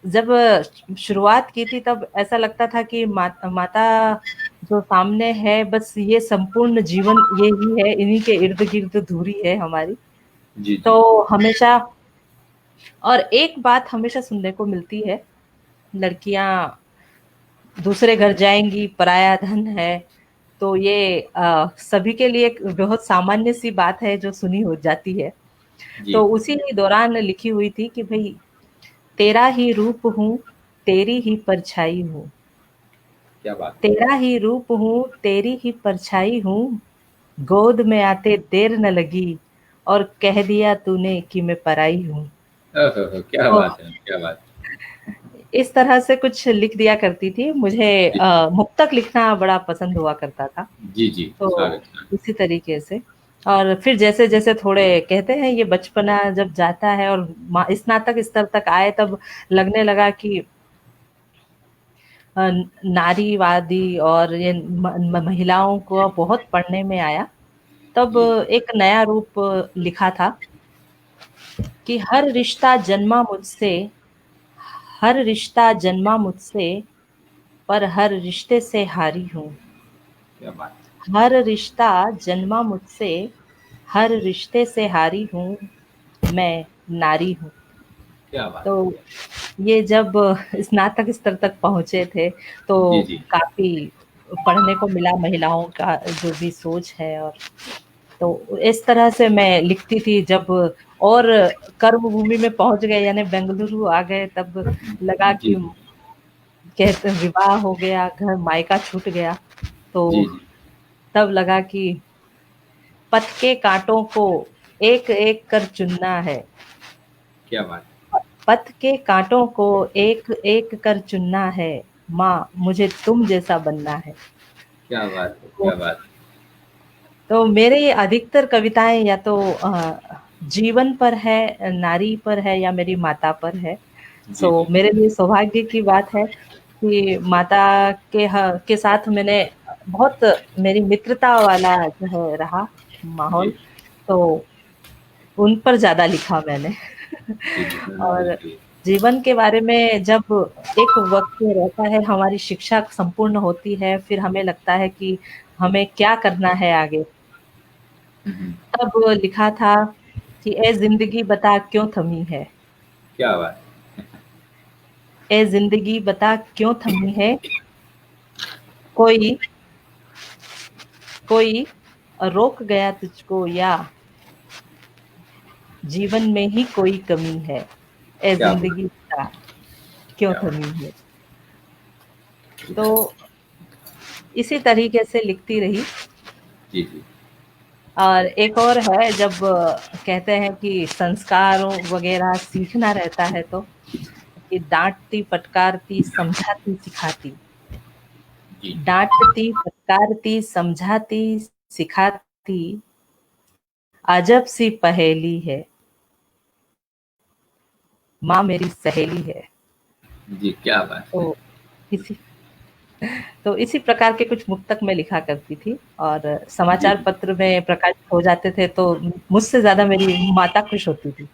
जब शुरुआत की थी तब ऐसा लगता था कि माता जो सामने है बस ये संपूर्ण जीवन ये ही है, इन्हीं के इर्द-गिर्द धुरी है हमारी। जी, जी। तो हमेशा और एक बात हमेशा सुनने को मिलती है, लड़कियाँ दूसरे घर जाएँगी, पराया धन है, तो ये सभी के लिए एक बहुत सामान्य सी बात है जो सुनी हो जाती है। जी, तो उसी दौरान लिखी हुई थी कि भई तेरा ही रूप हूँ, तेरी ही परछाई हूँ। क्या बात है! तेरा ही रूप हूँ, तेरी ही परछाई हूँ, गोद में आते देर न लगी और कह दिया तूने कि मैं पराई हूँ। ओह हो, हो! क्या तो बात है, क्या बात है। इस तरह से कुछ लिख दिया करती थी। मुझे जी, मुक्तक लिखना बड़ा पसंद हुआ करता था। जी, जी। तो स्वागत, स्वागत। इसी तरीके से और फिर जैसे-जैसे थोड़े कहते हैं ये बचपना जब जाता है और स्नातक स्तर तक आए तब लगने लगा कि नारीवादी और ये महिलाओं को बहुत पढ़ने में आया। तब जी, एक नया रूप लिखा था कि हर रिश्ता जन्मा मुझसे, पर हर रिश्ते से हारी हूँ। क्या बात है! हर रिश्ता जन्मा मुझसे, हर रिश्ते से हारी हूँ, मैं नारी हूँ। क्या बात है! तो क्या ये जब स्नातक स्तर तक पहुँचे थे, जी, तो जी। काफ़ी पढ़ने को मिला महिलाओं का जो भी सोच है और तो इस तरह से मैं लिखती थी जब और कर्म भूमि में पहुँच गए यानी बेंगलुरु आ गए तब लगा जी, कि जी। कहते विवाह हो गया, घर मायका छूट गया, जी, तो जी। तब लगा कि पथ के काँटों को एक-एक कर चुनना है। क्या बात है! पथ के कांटों को एक एक कर चुनना है, माँ मुझे तुम जैसा बनना है। क्या बात है, तो क्या बात तो मेरे अधिकतर कविताएं या तो जीवन पर है, नारी पर है या मेरी माता पर है। है। जी, सो जी, मेरे लिए सौभाग्य की बात है कि माता के साथ मैंने बहुत, मेरी मित्रता वाला जो है रहा माहौल, जी, तो उन पर ज़्यादा लिखा मैंने। जी, जी, और जी, जीवन के बारे में जब एक वक़्त रहता है, हमारी शिक्षा संपूर्ण होती है, फिर हमें लगता है कि हमें क्या करना है आगे। हम्म, तब लिखा था कि ए ज़िंदगी बता क्यों थमी है, क्या बात ए ज़िंदगी बता क्यों थमी है, कोई कोई रोक गया तुझको या जीवन में ही कोई कमी है, ए क्या बात ज़िंदगी बता क्यों क्या बात। थमी है। तो इसी तरीके से लिखती रही। जी, जी, और एक और है, जब कहते हैं कि संस्कारों वगैरह सीखना रहता है तो कि डाँटती, फटकारती, समझाती, सिखाती। जी, डाँटती, फटकारती, समझाती, सिखाती, अजब सी पहेली है, माँ मेरी सहेली है। जी, क्या बात है। तो इसी तो इसी प्रकार के कुछ मुक्तक मैं लिखा करती थी, और जी, समाचार जी। पत्र में प्रकाशित हो जाते थे तो मुझसे ज़्यादा मेरी माता खुश होती थी।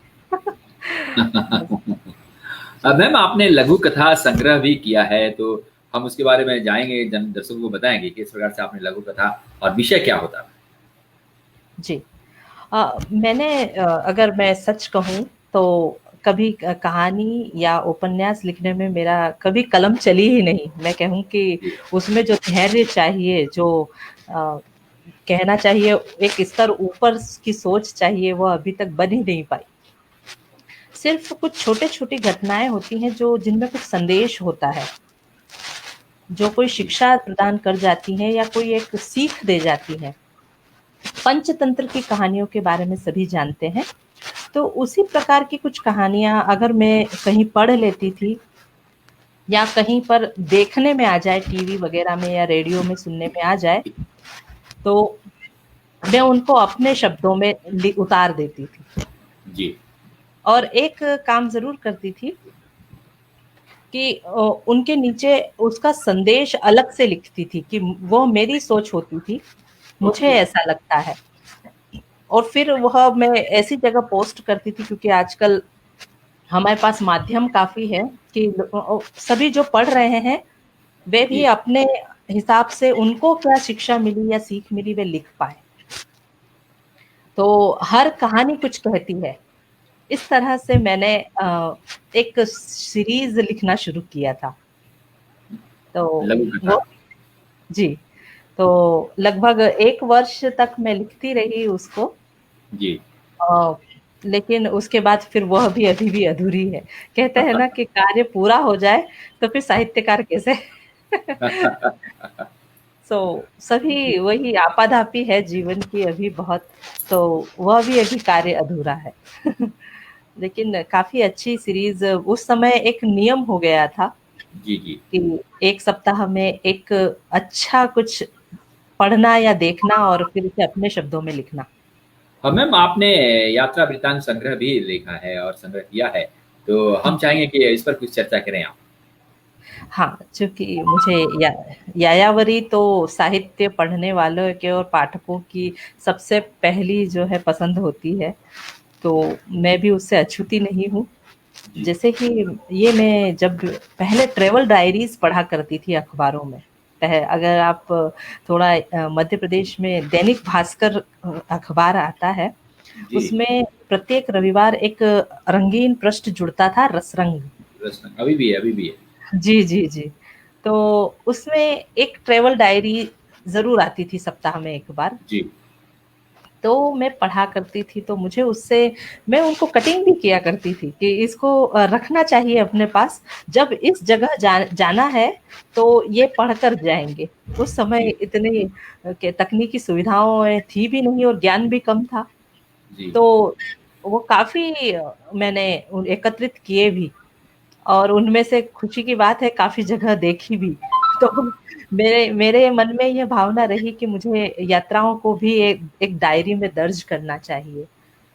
मैम, आपने लघु कथा संग्रह भी किया है, तो हम उसके बारे में जाएंगे, जन दर्शकों को बताएंगे कि इस प्रकार से आपने लघु कथा और विषय क्या होता है। जी। मैंने अगर मैं सच कहूँ तो कभी कहानी या उपन्यास लिखने में मेरा कभी कलम चली ही नहीं। मैं कहूँ कि जी, उसमें जो धैर्य चाहिए, जो कहना चाहिए एक स्तर ऊपर की सोच चाहिए, वो अभी तक बन ही नहीं पाई। सिर्फ कुछ छोटे-छोटी घटनाएँ होती हैं जो जिनमें कुछ संदेश होता है, जो कोई जी, शिक्षा प्रदान कर जाती हैं या कोई एक सीख दे जाती हैं। पंचतंत्र की कहानियों के बारे में सभी जानते हैं। तो उसी प्रकार की कुछ कहानियाँ अगर मैं कहीं पढ़ लेती थी या कहीं पर देखने में आ जाए, टीवी वगैरह में या रेडियो में सुनने में आ जाए, तो मैं उनको अपने शब्दों में उतार देती थी। जी, और एक काम ज़रूर करती थी कि उनके नीचे उसका संदेश अलग से लिखती थी कि वो मेरी सोच होती थी, मुझे ओके, ऐसा लगता है। और फिर वह मैं ऐसी जगह पोस्ट करती थी, क्योंकि आजकल हमारे पास माध्यम काफ़ी है कि सभी जो पढ़ रहे हैं, वे भी जी, अपने हिसाब से उनको क्या शिक्षा मिली या सीख मिली, वे लिख पाएँ। तो हर कहानी कुछ कहती है। इस तरह से मैंने एक सीरीज़ लिखना शुरू किया था। तो लघु कथा। वो जी, तो लगभग 1 वर्ष तक मैं लिखती रही उसको। जी। अ, लेकिन उसके बाद फिर वह भी अभी भी अधूरी है। कहते हैं ना कि कार्य पूरा हो जाए तो फिर साहित्यकार कैसे? सो सभी वही आपाधापी है जीवन की अभी बहुत, तो वह भी अभी कार्य अधूरा है। लेकिन काफ़ी अच्छी सीरीज़, उस समय एक नियम हो गया था जी, जी। कि 1 सप्ताह में एक अच्छा कुछ पढ़ना या देखना और फिर उसे अपने शब्दों में लिखना। हाँ मैम, आपने यात्रा वृत्तांत संग्रह भी लिखा है और संग्रह किया है, तो हम चाहेंगे कि इस पर कुछ चर्चा करें आप। हाँ, चूँकि मुझे यायावरी तो साहित्य पढ़ने वालों के और पाठकों की सबसे पहली जो है पसंद होती है, तो मैं भी उससे अछूती नहीं हूँ। जी, जैसे कि ये मैं जब पहले ट्रैवल डायरीज़ पढ़ा करती थी अखबारों में। अगर आप थोड़ा मध्य प्रदेश में दैनिक भास्कर अखबार आता है, जी। उसमें प्रत्येक रविवार एक रंगीन पृष्ठ जुड़ता था, रसरंग। प्रश्न अभी भी है, अभी भी है। जी, जी, जी। तो उसमें एक ट्रैवल डायरी ज़रूर आती थी सप्ताह में 1 बार। जी, तो मैं पढ़ा करती थी, तो मुझे उससे मैं उनको कटिंग भी किया करती थी कि इसको रखना चाहिए अपने पास। जब इस जगह जाना है, तो ये पढ़ कर जाएँगे। उस समय जी, इतनी के तकनीकी सुविधाएँ थी भी नहीं और ज्ञान भी कम था। जी, तो वो काफ़ी मैंने एकत्रित किए भी, और उनमें से खुशी की बात है काफ़ी जगह देखी भी। तो मेरे मेरे मन में ये भावना रही कि मुझे यात्राओं को भी एक एक डायरी में दर्ज करना चाहिए,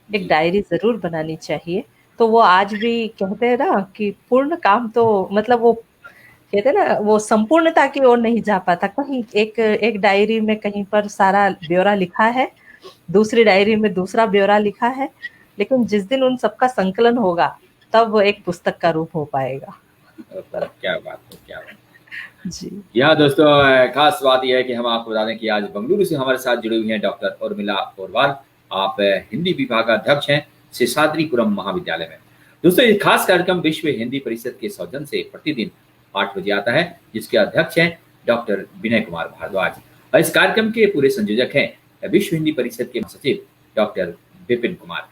एक जी, डायरी ज़रूर बनानी चाहिए। तो वो आज भी कहते हैं ना कि पूर्ण काम तो मतलब वो कहते हैं ना वो संपूर्णता की ओर नहीं जा पाता। कहीं एक एक डायरी में कहीं पर सारा ब्यौरा लिखा है, दूसरी डायरी में दूसरा ब्यौरा लिखा है, लेकिन जिस दिन उन सबका संकलन होगा, तब वो एक पुस्तक का रूप हो पाएगा। क्या बात है, क्या बात है। जी। यहाँ दोस्तों खास बात यह है कि हम आपको बता दें कि आज बेंगलुरु से हमारे साथ जुड़ी हुई हैं डॉक्टर उर्मिला पोरवाल। आप हिंदी विभागाध्यक्ष हैं शेषाद्रीपुरम महाविद्यालय में। दोस्तों ये खास कार्यक्रम विश्व हिंदी परिषद के सौजन्य से प्रतिदिन 8 बजे आता है, जिसके अध्यक्ष हैं डॉक्टर विनय कुमार भारद्वाज। और इस कार्यक्रम के पूरे संयोजक हैं विश्व हिंदी परिषद के सचिव डॉक्टर विपिन कुमार।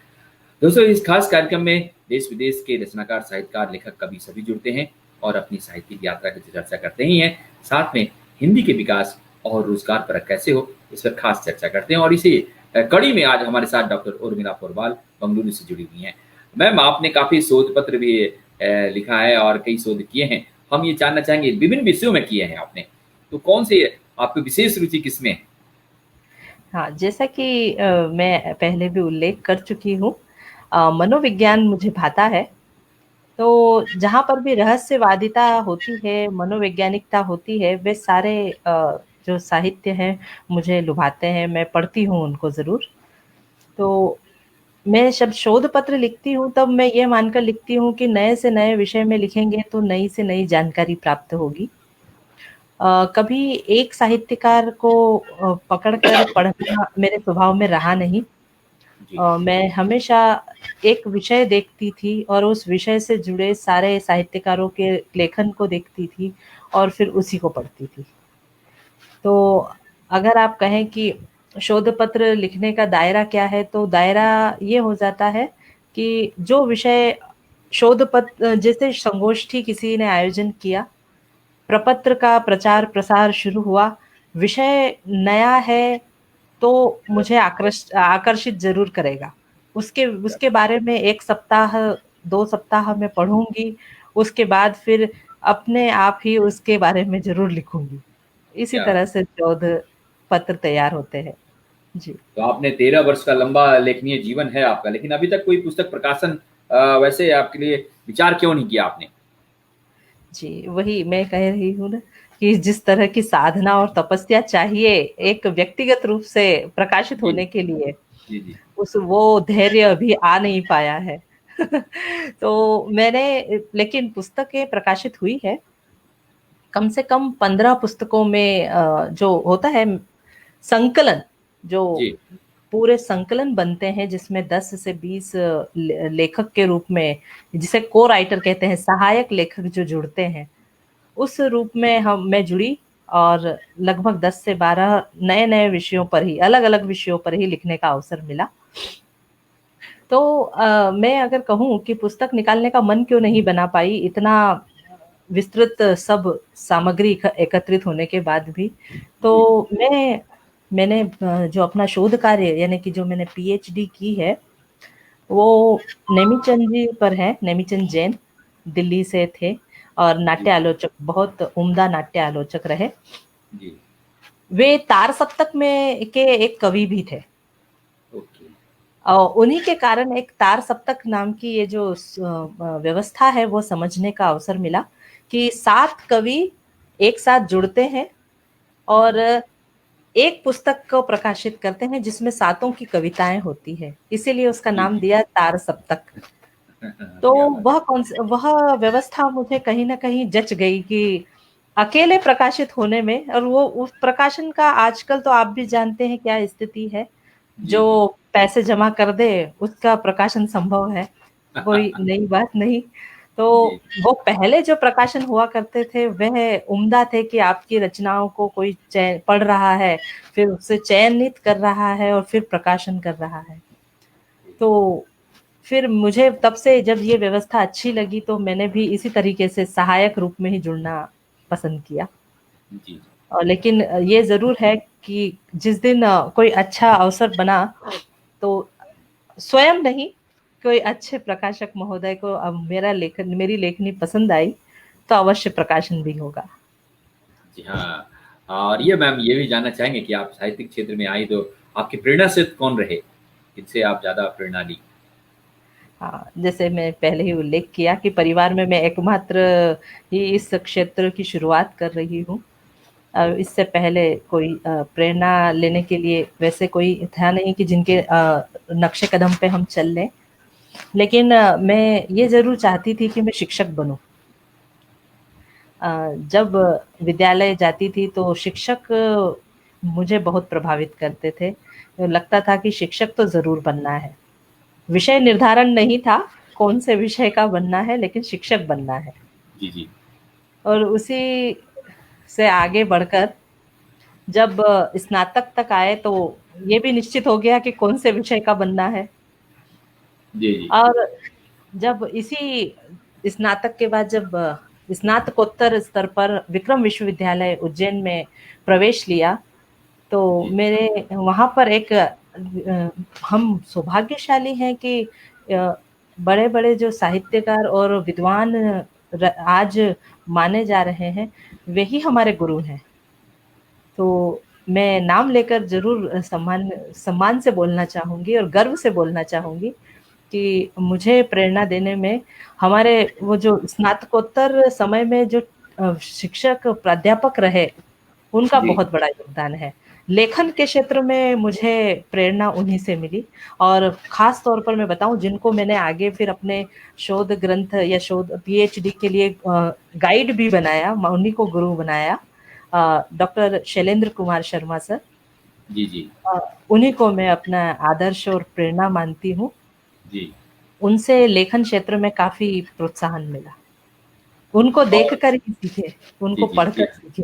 दोस्तों इस खास कार्यक्रम में देश विदेश के रचनाकार, साहित्यकार, लेखक, कवि सभी जुड़ते हैं और अपनी साहित्यिक यात्रा की चर्चा करते ही हैं। साथ में हिंदी के विकास और रोजगार परक कैसे हो, इस पर खास चर्चा करते हैं। और इसी कड़ी में आज हमारे साथ डॉक्टर उर्मिला पोरवाल बेंगलुरु से जुड़ी हुई हैं। मैम, आपने काफी शोध पत्र भी लिखा है और कई शोध किए हैं। हम ये जानना चाहेंगे, विभिन्न विषयों में किए हैं आपने, तो कौन से आपकी विशेष रुचि किसमें है? हाँ, जैसा कि मैं पहले भी उल्लेख कर चुकी हूँ, मनोविज्ञान मुझे भाता है। तो जहाँ पर भी रहस्यवादिता होती है, मनोवैज्ञानिकता होती है, वे सारे जो साहित्य हैं, मुझे लुभाते हैं, मैं पढ़ती हूँ उनको ज़रूर। तो मैं जब शोध पत्र लिखती हूँ, तब मैं ये मानकर लिखती हूँ कि नए से नए विषय में लिखेंगे, तो नई से नई जानकारी प्राप्त होगी। कभी एक साहित्यकार को पकड़ कर पढ़ना मेरे स्वभाव में रहा नहीं। जी, मैं हमेशा एक विषय देखती थी और उस विषय से जुड़े सारे साहित्यकारों के लेखन को देखती थी और फिर उसी को पढ़ती थी। तो अगर आप कहें कि शोध पत्र लिखने का दायरा क्या है, तो दायरा ये हो जाता है कि जो विषय शोध पत्र जैसे संगोष्ठी किसी ने आयोजन किया, प्रपत्र का प्रचार-प्रसार शुरू हुआ, विषय नया है, तो मुझे आकर्षित ज़रूर करेगा। उसके उसके बारे में 1 सप्ताह, 2 सप्ताह मैं पढ़ूँगी, उसके बाद फिर अपने आप ही उसके बारे में ज़रूर लिखूँगी। इसी क्या तरह से शोध पत्र तैयार होते हैं। जी। तो आपने 13 वर्ष का लंबा लेखनीय जीवन है आपका, लेकिन अभी तक कोई पुस्तक प्रकाशन वैसे आपके लिए विचार क्यों नहीं किया आपने? जी, वही मैं कह रही हूँ ना कि जिस तरह की साधना और तपस्या चाहिए एक व्यक्तिगत रूप से प्रकाशित जी, होने के लिए, जी, जी। उस वो धैर्य अभी आ नहीं पाया है। तो मैंने लेकिन पुस्तकें प्रकाशित हुई है, कम से कम 15 पुस्तकों में जो होता है संकलन, जो जी, पूरे संकलन बनते हैं जिसमें 10 से 20 लेखक के रूप में, जिसे को-राइटर कहते हैं, सहायक लेखक जो जुड़ते हैं, उस रूप में हम मैं जुड़ी और लगभग 10 से 12 नए-नए विषयों पर ही, अलग-अलग विषयों पर ही लिखने का अवसर मिला। तो मैं अगर कहूँ कि पुस्तक निकालने का मन क्यों नहीं बना पाई, इतना विस्तृत सब सामग्री एकत्रित होने के बाद भी, जी, तो मैंने जो अपना शोध कार्य यानी कि जो मैंने पीएचडी की है, वो नेमीचंद जी पर है, नेमीचंद जैन, दिल्ली से थे और जी, नाट्य आलोचक, बहुत उम्दा नाट्य आलोचक रहे। जी। वे तार सप्तक में के एक कवि भी थे। ओके, उन्हीं के कारण एक तार सप्तक नाम की ये जो व्यवस्था है वो समझने का अवसर मिला कि 7 कवि एक साथ जुड़ते हैं और एक पुस्तक को प्रकाशित करते हैं जिसमें सातों की कविताएं होती है, इसीलिए उसका जी, नाम जी। दिया तार सप्तक। तो क्या बात वह व्यवस्था मुझे कहीं न कहीं जच गई कि अकेले प्रकाशित होने में, और वो उस प्रकाशन का आजकल तो आप भी जानते हैं क्या स्थिति है। है। जी, जी। जो पैसे जमा कर दे, उसका प्रकाशन संभव है, कोई नई बात नहीं। तो जी, वो पहले जो प्रकाशन हुआ करते थे, वह उम्दा थे कि आपकी रचनाओं को कोई चय पढ़ रहा है, फिर उससे चयनित कर रहा है और फिर प्रकाशन कर रहा है। तो फिर मुझे तब से जब ये व्यवस्था अच्छी लगी, तो मैंने भी इसी तरीके से सहायक रूप में ही जुड़ना पसंद किया। जी, जी। लेकिन ये ज़रूर है कि जिस दिन कोई अच्छा अवसर बना, तो स्वयं नहीं, कोई अच्छे प्रकाशक महोदय को अब मेरी लेखनी पसंद आई तो अवश्य प्रकाशन भी होगा। जी हाँ। और ये मैम ये भी जानना चाहेंगे कि आप साहित्यिक क्षेत्र में आई तो आपकी प्रेरणा से कौन रहे? किनसे आप ज़्यादा प्रेरणा ली? हाँ, जैसे मैं पहले ही उल्लेख किया कि परिवार में मैं एकमात्र ही इस क्षेत्र की शुरुआत कर रही हूँ। इससे पहले कोई प्रेरणा लेने के लिए वैसे कोई था नहीं कि जिनके नक्शे कदम पे हम चल लें। लेकिन मैं ये ज़रूर चाहती थी कि मैं शिक्षक बनूँ। जब विद्यालय जाती थी तो शिक्षक मुझे बहुत प्रभावित करते थे। लगता था कि शिक्षक तो ज़रूर बनना है। विषय निर्धारण नहीं था, कौन से विषय का बनना है, लेकिन शिक्षक बनना है। जी, जी। और उसी से आगे बढ़कर जब स्नातक तक आए तो ये भी निश्चित हो गया कि कौन से विषय का बनना है। जी, जी। और जब इसी स्नातक के बाद जब स्नातकोत्तर स्तर पर विक्रम विश्वविद्यालय उज्जैन में प्रवेश लिया, तो जी, मेरे वहाँ पर एक हम सौभाग्यशाली हैं कि बड़े-बड़े जो साहित्यकार और विद्वान आज माने जा रहे हैं, वही हमारे गुरु हैं। तो मैं नाम लेकर ज़रूर सम्मान सम्मान से बोलना चाहूँगी और गर्व से बोलना चाहूँगी कि मुझे प्रेरणा देने में हमारे वो जो स्नातकोत्तर समय में जो शिक्षक प्राध्यापक रहे, उनका जी। बहुत बड़ा योगदान है। लेखन के क्षेत्र में मुझे प्रेरणा उन्हीं से मिली और ख़ास तौर पर मैं बताऊँ जिनको मैंने आगे फिर अपने शोध ग्रंथ या शोध पीएचडी के लिए गाइड भी बनाया, मैं उन्हीं को गुरु बनाया। डॉक्टर शैलेंद्र कुमार शर्मा सर, जी, जी। अ, उन्हीं को मैं अपना आदर्श और प्रेरणा मानती हूँ। जी। उनसे लेखन क्षेत्र में काफ़ी प्रोत्साहन मिला। उनको और देखकर ही सीखे, जी, उनको जी। जी पढ़कर हाँ। सीखे।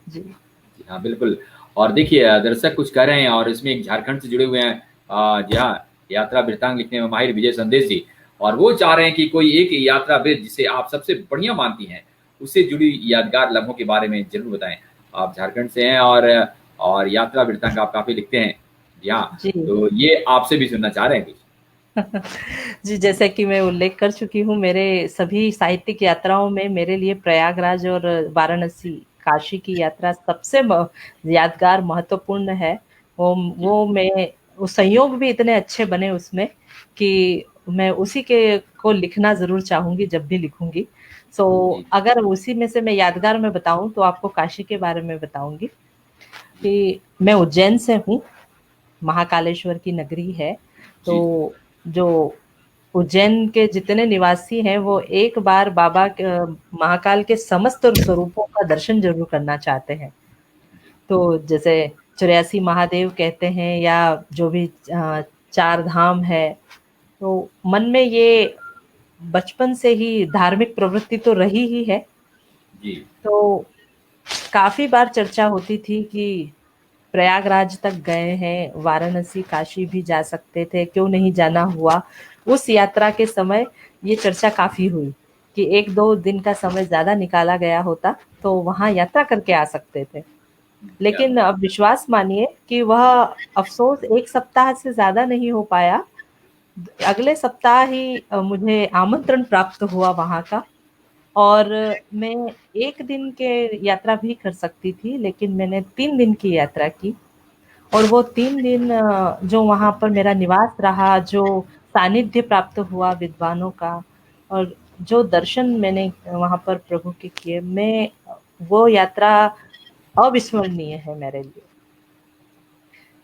जी। जी हाँ, बिल्कुल। और देखिए दर्शक कुछ कह रहे हैं और इसमें एक झारखंड से जुड़े हुए हैं जी हाँ, यात्रा वृत्तांत लिखने में माहिर विजय संदेश जी और वो चाह रहे हैं कि कोई एक यात्रा वृत्त जिसे आप सबसे बढ़िया मानती हैं, उससे जुड़ी यादगार लम्हों के बारे में ज़रूर बताएँ। आप झारखंड से हैं और यात्रा वृत्तांत आप काफ़ी लिखते हैं। जी हाँ, जी। तो ये आपसे भी सुनना चाह रहे हैं कुछ। जी, जैसे कि मैं उल्लेख कर चुकी हूँ, मेरे सभी साहित्यिक यात्राओं में मेरे लिए प्रयागराज और वाराणसी, काशी की यात्रा सबसे यादगार महत्वपूर्ण है। जी, वो मैं वो संयोग भी इतने अच्छे बने उसमें कि मैं उसी के को लिखना ज़रूर चाहूँगी जब भी लिखूँगी। जी, अगर उसी में से मैं यादगार में बताऊँ तो आपको काशी के बारे में बताऊँगी जी, कि मैं उज्जैन से हूँ, महाकालेश्वर की नगरी है। जी, जी, तो जो उज्जैन के जितने निवासी हैं वो एक बार बाबा महाकाल के समस्त स्वरूपों का दर्शन ज़रूर करना चाहते हैं। तो जैसे 84 महादेव कहते हैं या जो भी 4 धाम है, तो मन में ये बचपन से ही धार्मिक प्रवृत्ति तो रही ही है। जी, तो काफ़ी बार चर्चा होती थी कि प्रयागराज तक गए हैं, वाराणसी, काशी भी जा सकते थे, क्यों नहीं जाना हुआ? उस यात्रा के समय ये चर्चा काफ़ी हुई कि 1-2 दिन का समय ज़्यादा निकाला गया होता, तो वहाँ यात्रा करके आ सकते थे। क्या लेकिन अब विश्वास मानिए कि वह अफ़सोस 1 सप्ताह से ज़्यादा नहीं हो पाया। अगले सप्ताह ही मुझे आमंत्रण प्राप्त हुआ वहाँ का और मैं 1 दिन के यात्रा भी कर सकती थी, लेकिन मैंने 3 दिन की यात्रा की। और वो 3 दिन जो वहाँ पर मेरा निवास रहा, जो सानिध्य प्राप्त हुआ विद्वानों का और जो दर्शन मैंने वहाँ पर प्रभु के किए, मैं वो यात्रा अविस्मरणीय है मेरे लिए।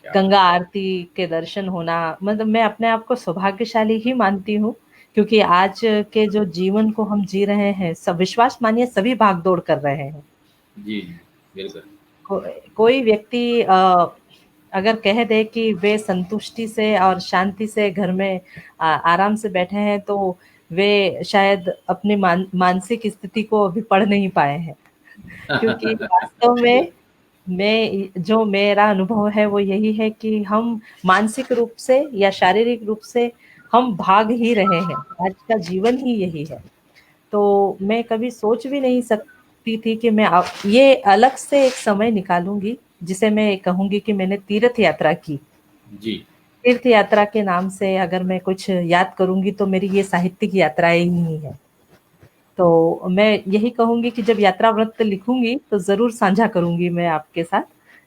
क्या बात गंगा आरती के दर्शन होना मतलब मैं अपने आप को सौभाग्यशाली ही मानती हूँ, क्योंकि आज के जो जीवन को हम जी रहे हैं, सब विश्वास मानिए सभी भाग-दौड़ कर रहे हैं। जी, जी, बिल्कुल। को कोई व्यक्ति अगर कह दे कि वे संतुष्टि से और शांति से घर में आराम से बैठे हैं तो वे शायद अपनी मानसिक स्थिति को अभी पढ़ नहीं पाए हैं। क्योंकि वास्तव में बिल्कुल, मैं जो मेरा अनुभव है वो यही है कि हम मानसिक रूप से या शारीरिक रूप से हम भाग ही रहे हैं। आज का जीवन ही यही है। तो मैं कभी सोच भी नहीं सकती थी कि मैं ये अलग से एक समय निकालूँगी, जिसे मैं कहूँगी कि मैंने तीर्थ यात्रा की। जी, तीर्थ यात्रा के नाम से अगर मैं कुछ याद करूँगी तो मेरी ये साहित्यिक यात्राएँ ही हैं। तो मैं यही कहूँगी कि जब यात्रा वृत्त लिखूँगी तो ज़रूर साझा करूँगी मैं आपके साथ।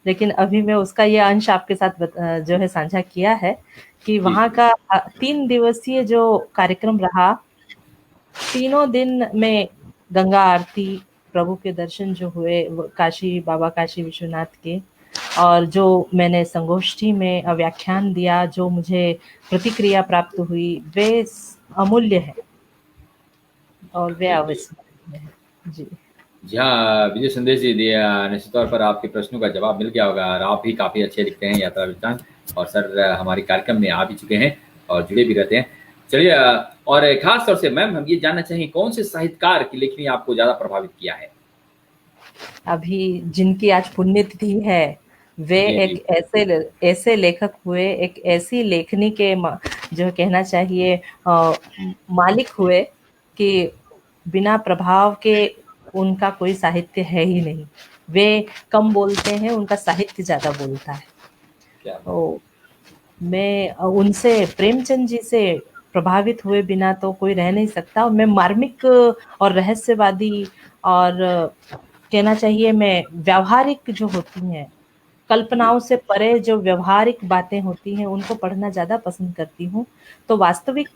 लेकिन अभी मैं उसका ये अंश आपके साथ जो है साझा किया है कि जी वहाँ जी। का 3 दिवसीय जो कार्यक्रम रहा, तीनों दिन में गंगा आरती, प्रभु के दर्शन जो हुए काशी बाबा काशी विश्वनाथ के, और जो मैंने संगोष्ठी में व्याख्यान दिया, जो मुझे प्रतिक्रिया प्राप्त हुई, वे अमूल्य है जी और वे बिल्कुल। अविस्मरणीय है। जी। जी हाँ, विजय संदेश जी दिया, निश्चित तौर पर आपके प्रश्नों का जवाब मिल गया होगा और आप भी काफ़ी अच्छे लिखते हैं यात्रा वृत्तांत, और सर हमारे कार्यक्रम में आ भी चुके हैं और जुड़े भी रहते हैं। चलिए और ख़ास तौर से मैम हम ये जानना चाहेंगे कौन से साहित्यकार की लेखनी आपको ज़्यादा प्रभावित किया है? अभी जिनकी आज पुण्यतिथि है, वे जी, एक जी। ऐसे लेखक हुए, एक ऐसी लेखनी के जो कहना चाहिए मालिक हुए कि बिना प्रभाव के उनका कोई साहित्य है ही नहीं। वे कम बोलते हैं, उनका साहित्य ज़्यादा बोलता है। क्या बात! तो मैं उनसे, प्रेमचंद जी से प्रभावित हुए बिना तो कोई रह नहीं सकता। और मैं मार्मिक और रहस्यवादी और कहना चाहिए मैं व्यावहारिक जो होती हैं, जी, कल्पनाओं से परे जो व्यावहारिक बातें होती हैं, उनको पढ़ना ज़्यादा पसंद करती हूँ। तो वास्तविक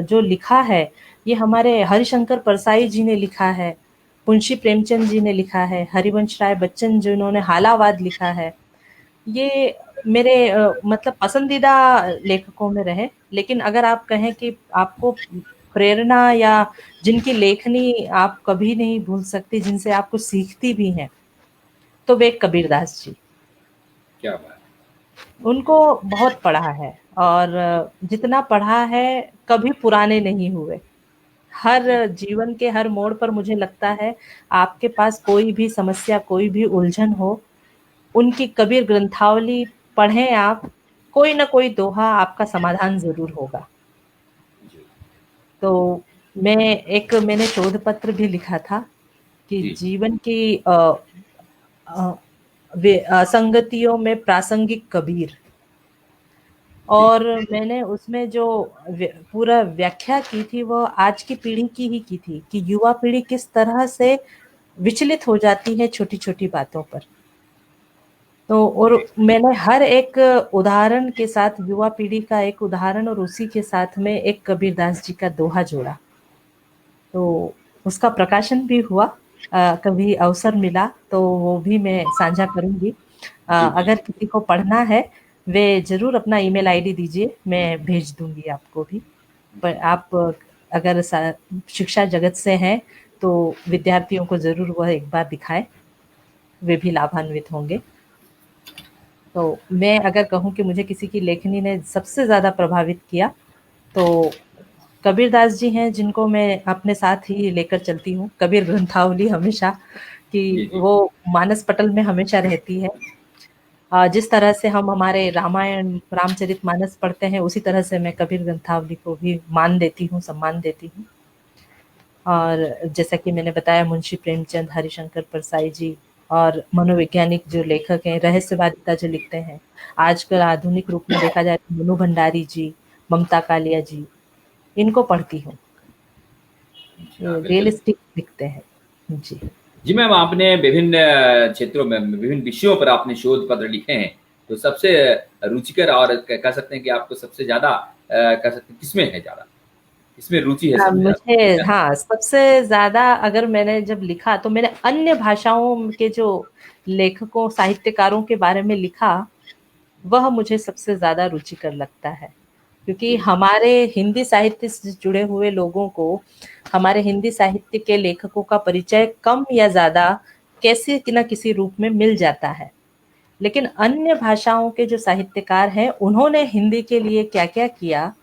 जो लिखा है, ये हमारे हरिशंकर परसाई जी ने लिखा है, मुंशी प्रेमचंद जी ने लिखा है, हरिवंश राय बच्चन जिन्होंने हालावाद लिखा है, ये मेरे मतलब पसंदीदा लेखकों में रहे। लेकिन अगर आप कहें कि आपको प्रेरणा या जिनकी लेखनी आप कभी नहीं भूल सकती, जिनसे आप कुछ सीखती भी हैं, तो वे कबीरदास जी। क्या बात! उनको बहुत पढ़ा है और जितना पढ़ा है कभी पुराने नहीं हुए। हर जी, जीवन के हर मोड़ पर मुझे लगता है आपके पास कोई भी समस्या, कोई भी उलझन हो, उनकी कबीर ग्रंथावली पढ़ें आप, कोई ना कोई दोहा आपका समाधान ज़रूर होगा। जी, तो मैंने शोध पत्र भी लिखा था कि जी, जी, जीवन की अ, असंगतियों में प्रासंगिक कबीर। जी, और मैंने उसमें जो पूरा व्याख्या की थी वो आज की पीढ़ी की ही की थी कि युवा पीढ़ी किस तरह से विचलित हो जाती है छोटी-छोटी बातों पर। तो और जी, मैंने हर एक उदाहरण के साथ युवा पीढ़ी का एक उदाहरण और उसी के साथ में एक कबीरदास जी का दोहा जोड़ा। तो उसका प्रकाशन भी हुआ। कभी अवसर मिला तो वो भी मैं साझा करूँगी। जी, जी, अगर किसी को पढ़ना है, वे ज़रूर अपना ईमेल आईडी दीजिए, मैं भेज दूँगी आपको भी। पर आप अगर शिक्षा जगत से हैं, तो विद्यार्थियों को ज़रूर वह एक बार दिखाएँ, वे भी लाभान्वित होंगे। तो मैं अगर कहूँ कि मुझे किसी की लेखनी ने सबसे ज़्यादा प्रभावित किया, तो कबीरदास जी हैं जिनको मैं अपने साथ ही लेकर चलती हूँ। कबीर ग्रंथावली हमेशा कि जी, जी, वो मानस पटल में हमेशा रहती है। जिस तरह से हम हमारे रामायण, रामचरितमानस पढ़ते हैं, उसी तरह से मैं कबीर ग्रंथावली को भी मान देती हूँ, सम्मान देती हूँ। और जैसा कि मैंने बताया मुंशी प्रेमचंद, हरिशंकर परसाई जी और मनोवैज्ञानिक जो लेखक हैं, रहस्यवादिता जो लिखते हैं। आजकल आधुनिक रूप में देखा जाए तो मनु भंडारी जी, ममता कालिया जी, इनको पढ़ती हूँ। जी, हाँ, ये बिल्कुल। रियलिस्टिक दिखते हैं। जी। जी मैम, आपने विभिन्न क्षेत्रों में, विभिन्न विषयों पर आपने शोध पत्र लिखे हैं, तो सबसे रुचिकर और कह सकते हैं कि आपको सबसे ज़्यादा कह सकते हैं किसमें है ज़्यादा? किसमें रुचि है सबसे ज़्यादा? मुझे हाँ, सबसे ज़्यादा अगर मैंने जब लिखा तो मैंने अन्य भाषाओं के जो लेखकों, साहित्यकारों के बारे में लिखा, वह मुझे सबसे ज़्यादा रुचिकर लगता है। क्योंकि जी, हमारे हिंदी साहित्य से जुड़े हुए लोगों को, हमारे हिंदी साहित्य के लेखकों का परिचय कम या ज़्यादा कैसे न किसी रूप में मिल जाता है। लेकिन अन्य भाषाओं के जो साहित्यकार हैं, उन्होंने हिंदी के लिए क्या-क्या किया,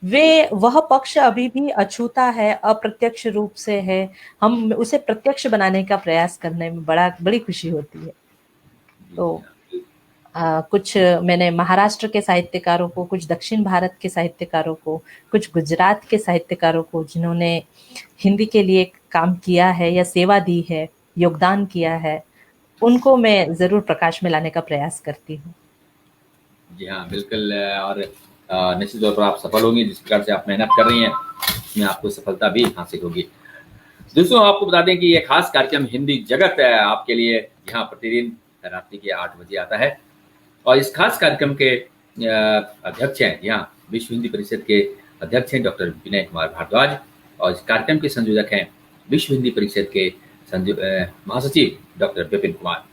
वे वह पक्ष अभी भी अछूता है, अप्रत्यक्ष रूप से है। हम उसे प्रत्यक्ष बनाने का प्रयास करने में बड़ी खुशी होती है। जी, तो जी, हाँ, कुछ मैंने महाराष्ट्र के साहित्यकारों को, कुछ दक्षिण भारत के साहित्यकारों को, कुछ गुजरात के साहित्यकारों को जिन्होंने हिंदी के लिए काम किया है या सेवा दी है, योगदान किया है, उनको मैं ज़रूर प्रकाश में लाने का प्रयास करती हूँ। जी हाँ, बिल्कुल और निश्चित तौर पर आप सफल होंगी, जिस प्रकार से आप मेहनत कर रही हैं, उसमें आपको सफलता भी हासिल होगी। दोस्तों, आपको बता दें कि ये खास कार्यक्रम हिंदी जगत आपके लिए यहाँ प्रतिदिन रात्रि के 8 बजे आता है और इस खास कार्यक्रम के अध्यक्ष हैं, यहाँ विश्व हिंदी परिषद के अध्यक्ष हैं डॉक्टर विनय कुमार भारद्वाज और इस कार्यक्रम के संयोजक हैं विश्व हिंदी परिषद के महासचिव डॉक्टर विपिन कुमार,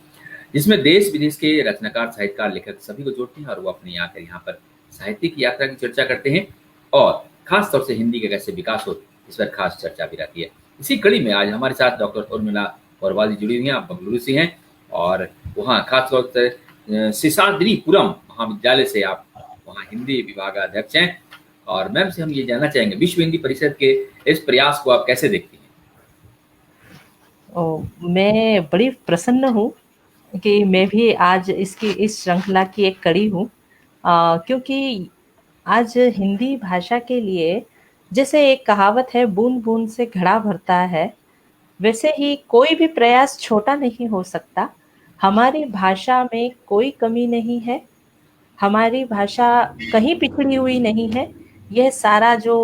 जिसमें देश विदेश के रचनाकार, साहित्यकार, लेखक सभी को जोड़ते हैं और वो अपने आकर यहाँ पर साहित्य की यात्रा की चर्चा करते हैं और खास तौर से हिंदी का कैसे विकास हो, इस पर खास चर्चा भी रहती है। इसी कड़ी में आज हमारे साथ डॉक्टर उर्मिला पौरवाल जी जुड़ी हुई हैं, आप बंगलुरु से हैं और वहाँ खास तौर से शेषाद्रिपुरम महाविद्यालय से आप वहाँ हिंदी विभाग अध्यक्ष हैं और मैम से हम ये जानना चाहेंगे विश्व हिंदी परिषद के इस प्रयास को आप कैसे देखती हैं? मैं बड़ी प्रसन्न हूँ कि मैं भी आज इसकी इस श्रृंखला की एक कड़ी हूँ, क्योंकि आज हिंदी भाषा के लिए जैसे एक कहावत है, बूंद बूंद से घड़ा भरता है, वैसे ही कोई भी प्रयास छोटा नहीं हो सकता। हमारी भाषा में कोई कमी नहीं है, हमारी भाषा कहीं पिछड़ी हुई नहीं है। यह सारा जो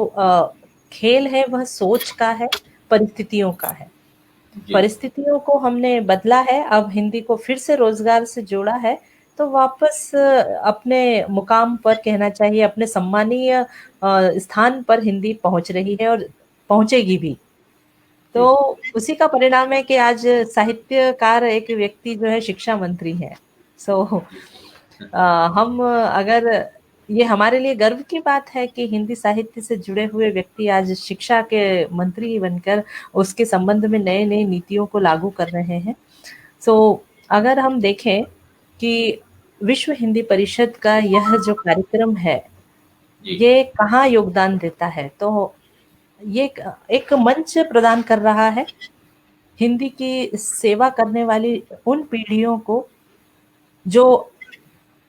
खेल है वह सोच का है, परिस्थितियों का है। परिस्थितियों को हमने बदला है, अब हिंदी को फिर से रोजगार से जोड़ा है, तो वापस अपने मुकाम पर कहना चाहिए, अपने सम्मानीय स्थान पर हिंदी पहुंच रही है और पहुंचेगी भी। तो उसी का परिणाम है कि आज साहित्यकार एक व्यक्ति जो है शिक्षा मंत्री है। हम अगर ये हमारे लिए गर्व की बात है कि हिंदी साहित्य से जुड़े हुए व्यक्ति आज शिक्षा के मंत्री बनकर उसके संबंध में नए नए नीतियों को लागू कर रहे हैं। अगर हम देखें कि विश्व हिंदी परिषद का यह जो कार्यक्रम है ये कहाँ योगदान देता है, तो ये एक मंच प्रदान कर रहा है हिंदी की सेवा करने वाली उन पीढ़ियों को जो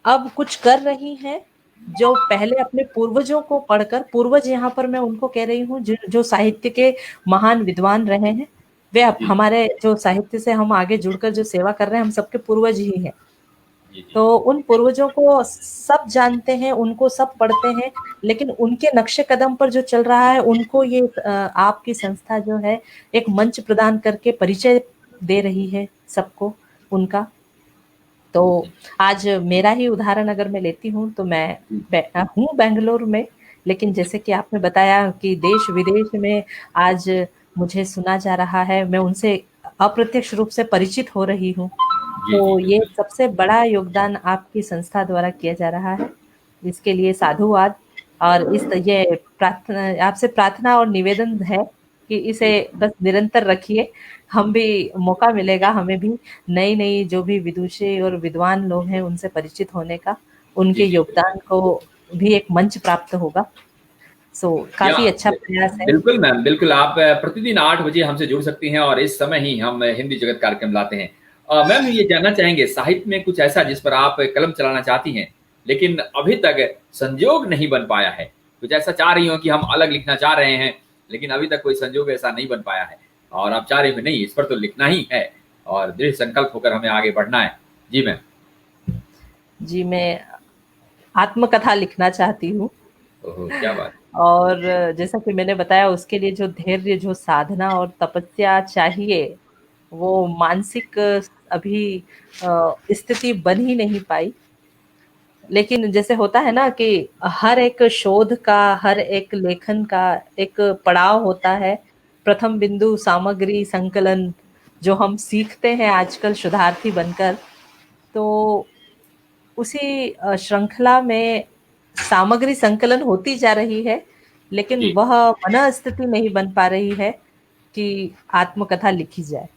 अब कुछ कर रही हैं, जो पहले अपने पूर्वजों को पढ़कर, पूर्वज यहाँ पर मैं उनको कह रही हूँ जो साहित्य के महान विद्वान रहे हैं, वे हमारे जो साहित्य से हम आगे जुड़कर जो सेवा कर रहे हैं, हम सबके पूर्वज ही हैं। तो उन पूर्वजों को सब जानते हैं, उनको सब पढ़ते हैं, लेकिन उनके नक्शे कदम पर जो चल रहा है उनको ये आपकी संस्था जो है एक मंच प्रदान करके परिचय दे रही है सबको उनका। तो आज मेरा ही उदाहरण अगर मैं लेती हूँ तो मैं हूँ बेंगलुरु में, लेकिन जैसे कि आपने बताया कि देश विदेश में आज मुझे सुना जा रहा है, मैं उनसे अप्रत्यक्ष रूप से परिचित हो रही हूँ। तो ये सबसे बड़ा योगदान आपकी संस्था द्वारा किया जा रहा है, इसके लिए साधुवाद। और ये प्रार्थना आपसे प्रार्थना और निवेदन है कि इसे बस निरंतर रखिए, हम भी मौका मिलेगा हमें भी नई नई जो भी विदुषी और विद्वान लोग हैं उनसे परिचित होने का, उनके योगदान को भी एक मंच प्राप्त होगा। काफी अच्छा प्रयास है। बिल्कुल मैम, बिल्कुल आप प्रतिदिन 8 बजे हमसे जुड़ सकती हैं और इस समय ही हम हिंदी जगत कार्यक्रम लाते हैं। मैम ये जानना चाहेंगे साहित्य में कुछ ऐसा जिस पर आप कलम चलाना चाहती हैं लेकिन अभी तक संजोग नहीं बन पाया है, कुछ ऐसा चाह रही हो कि हम अलग लिखना चाह रहे हैं लेकिन अभी तक कोई संजोग ऐसा नहीं बन पाया है और आप चाह रहे हो नहीं इस पर तो लिखना ही है और दृढ़ संकल्प होकर हमें आगे बढ़ना है? जी मैम। जी मैं आत्मकथा लिखना चाहती हूँ। क्या बात। और जैसा कि मैंने बताया उसके लिए जो धैर्य, जो साधना और तपस्या चाहिए, वो मानसिक अभी स्थिति बन ही नहीं पाई। लेकिन जैसे होता है ना कि हर एक शोध का, हर एक लेखन का एक पड़ाव होता है, प्रथम बिंदु सामग्री संकलन जो हम सीखते हैं आजकल शोधार्थी बनकर, तो उसी श्रृंखला में सामग्री संकलन होती जा रही है, लेकिन वह मन स्थिति नहीं बन पा रही है कि आत्मकथा लिखी जाए।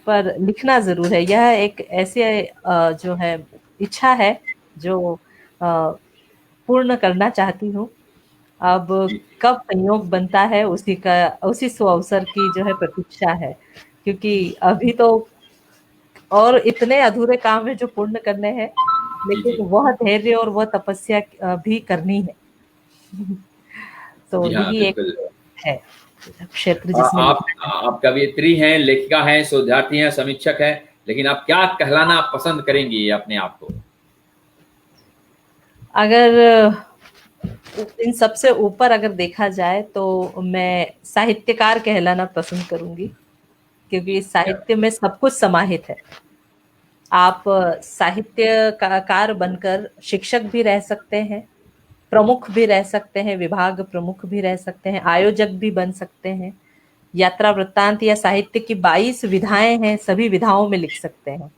पर लिखना जरूर है, यह एक ऐसे जो है इच्छा है जो पूर्ण करना चाहती हूँ। अब कब संयोग बनता है उसी सुअवसर की जो है प्रतीक्षा है, क्योंकि अभी तो और इतने अधूरे काम है जो पूर्ण करने हैं, लेकिन वह धैर्य और वह तपस्या भी करनी है। तो यही एक है क्षेत्र जिसमें आप कवियत्री हैं, लेखिका हैं, शोधार्थी हैं, समीक्षक हैं, लेकिन आप क्या कहलाना पसंद करेंगी अपने आप को? अगर इन सबसे ऊपर अगर देखा जाए तो मैं साहित्यकार कहलाना पसंद करूंगी, क्योंकि साहित्य में सब कुछ समाहित है। आप साहित्यकार बनकर शिक्षक भी रह सकते हैं, प्रमुख भी रह सकते हैं, विभाग प्रमुख भी रह सकते हैं, आयोजक भी बन सकते हैं, यात्रा वृत्तांत या साहित्य की 22 विधाएं हैं, सभी विधाओं में लिख सकते हैं।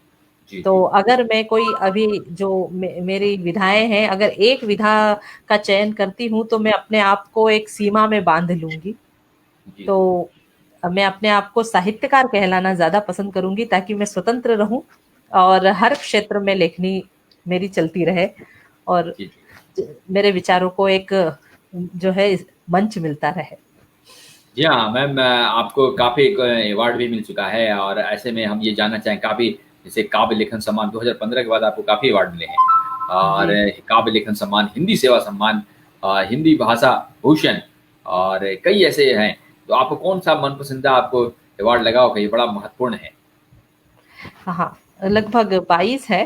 जी तो जी अगर मैं कोई अभी जो मेरी विधाएं हैं, अगर एक विधा का चयन करती हूँ तो मैं अपने आप को एक सीमा में बांध लूंगी। जी तो मैं अपने आप को साहित्यकार कहलाना ज्यादा पसंद करूंगी, ताकि मैं स्वतंत्र रहूं और हर क्षेत्र में लेखनी मेरी चलती रहे, और जी मेरे विचारों को एक जो है मंच मिलता रहे। जी हाँ मैम, आपको काफ़ी अवार्ड भी मिल चुका है और ऐसे में हम ये जानना चाहें काफ़ी, जैसे काव्य लेखन सम्मान 2015 के बाद आपको काफ़ी अवार्ड मिले हैं और जी काव्य लेखन सम्मान, हिंदी सेवा सम्मान, हिंदी भाषा भूषण और कई ऐसे हैं। तो आपको कौन सा मन पसंदीदा आपको अवार्ड लगा होगा, ये बड़ा महत्वपूर्ण है? हाँ, लगभग 22 है।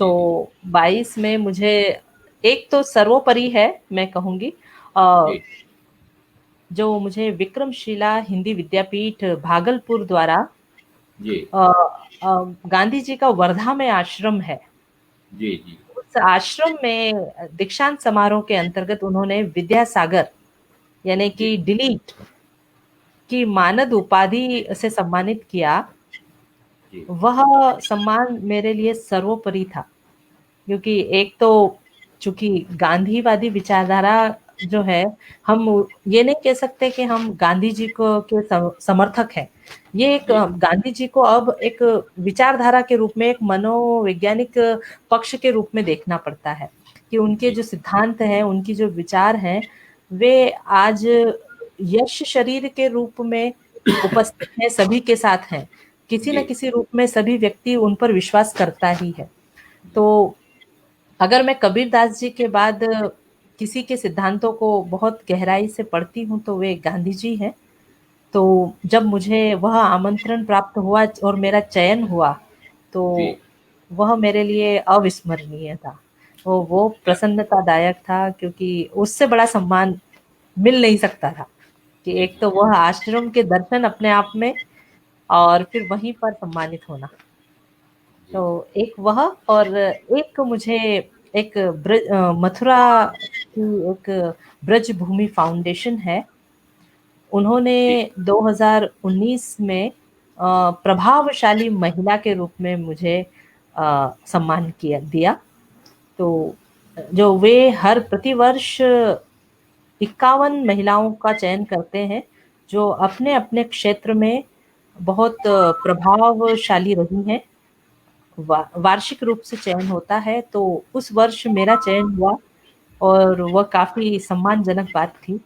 तो जी जी 22 में मुझे एक तो सर्वोपरि है, मैं कहूंगी, अ, जी जो मुझे विक्रमशिला हिंदी विद्यापीठ भागलपुर द्वारा जी अ, गांधी जी का वर्धा में आश्रम है, जी जी उस आश्रम में दीक्षांत समारोह के अंतर्गत उन्होंने विद्यासागर यानी जी कि डिलीट की मानद उपाधि से सम्मानित किया। जी वह सम्मान मेरे लिए सर्वोपरि था, क्योंकि एक तो चूंकि गांधीवादी विचारधारा जो है, हम ये नहीं कह सकते कि हम गांधी जी को के समर्थक हैं। ये एक जी गांधी जी को अब एक विचारधारा के रूप में, एक मनोवैज्ञानिक पक्ष के रूप में देखना पड़ता है, कि उनके जी जो सिद्धांत हैं, उनकी जो विचार हैं, वे आज यश शरीर के रूप में उपस्थित है, सभी के साथ हैं। किसी न जी किसी रूप में सभी व्यक्ति उन पर विश्वास करता ही है। जी तो अगर मैं कबीरदास जी के बाद किसी के सिद्धांतों को बहुत गहराई से पढ़ती हूँ तो वे गांधी जी हैं। तो जब मुझे वह आमंत्रण प्राप्त हुआ और मेरा चयन हुआ, तो जी वह मेरे लिए अविस्मरणीय था। वो प्रसन्नतादायक था, क्योंकि उससे बड़ा सम्मान मिल नहीं सकता था, कि जी एक तो वह आश्रम के दर्शन अपने आप में, और फिर वहीं पर सम्मानित होना। जी तो एक वह, और एक मुझे एक मथुरा की एक ब्रज भूमि फाउंडेशन है, उन्होंने जी 2019 में प्रभावशाली महिला के रूप में मुझे सम्मान किया दिया। तो जो वे हर प्रतिवर्ष 51 महिलाओं का चयन करते हैं, जो अपने अपने क्षेत्र में बहुत प्रभावशाली रही हैं। वार्षिक रूप से चयन होता है, तो उस वर्ष मेरा चयन हुआ, और वह काफी सम्मानजनक बात थी।